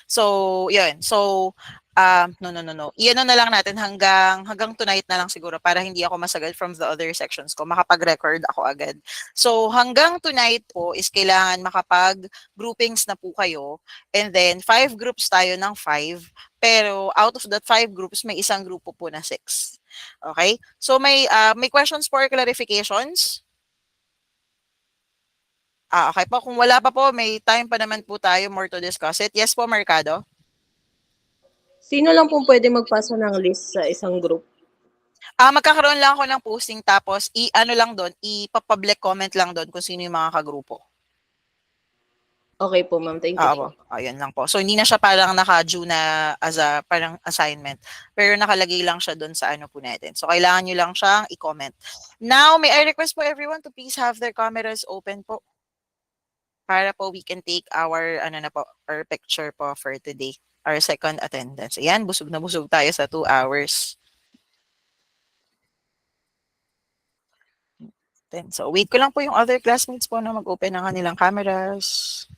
So, yun. So, no. Iyan na lang natin hanggang tonight na lang siguro para hindi ako masagad from the other sections ko. Makapag-record ako agad. So, hanggang tonight po is kailangan makapag-groupings na po kayo. And then, 5 groups tayo ng 5. Pero, out of that 5 groups, may isang grupo po na 6. Okay? So, may questions for clarifications? Okay po. Kung wala pa po, may time pa naman po tayo more to discuss it. Yes po, Mercado? Sino lang po pwede magpasa ng list sa isang group? Magkakaroon lang ako ng posting tapos ipa-public comment lang doon kung sino yung mga kagrupo. Okay po, ma'am. Thank you po. Ayun lang po. So, hindi na siya parang naka-due na as a parang assignment. Pero nakalagay lang siya doon sa po natin. So, kailangan nyo lang siyang i-comment. Now, may I request po everyone to please have their cameras open po. Para po we can take our, our picture po for today. Our second attendance. Ayan, busog na busog tayo sa 2 hours. So, wait ko lang po yung other classmates po na mag-open ng kanilang cameras.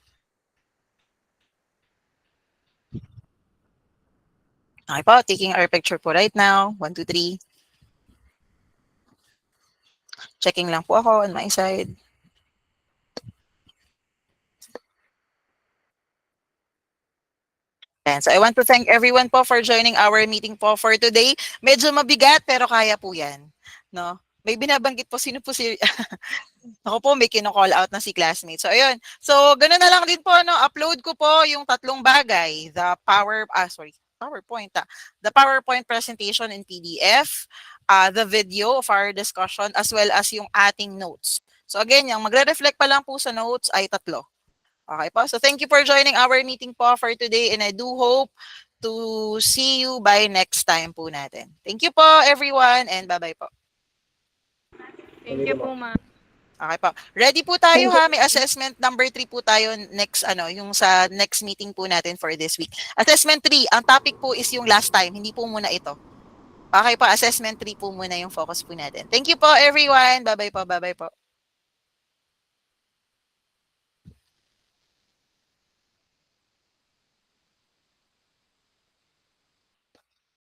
Okay po, taking our picture po right now. 1, 2, 3. Checking lang po ako on my side. And so I want to thank everyone po for joining our meeting po for today. Medyo mabigat pero kaya po yan. No? May binabanggit po, sino po si... Ako po, may kino-call out na si classmate. So, ayun. So, ganun na lang din po, upload ko po yung 3 bagay. The PowerPoint. The PowerPoint presentation in PDF, the video of our discussion, as well as yung ating notes. So, again, yung magre-reflect pa lang po sa notes ay 3. Okay po. So, thank you for joining our meeting po for today, and I do hope to see you by next time po natin. Thank you po, everyone, and bye-bye po. Thank you po, ma'am. Okay po. Ready po tayo ha. May assessment number 3 po tayo next, yung sa next meeting po natin for this week. Assessment 3, ang topic po is yung last time. Hindi po muna ito. Okay po, assessment 3 po muna yung focus po natin. Thank you po, everyone. Bye-bye po. Bye-bye po.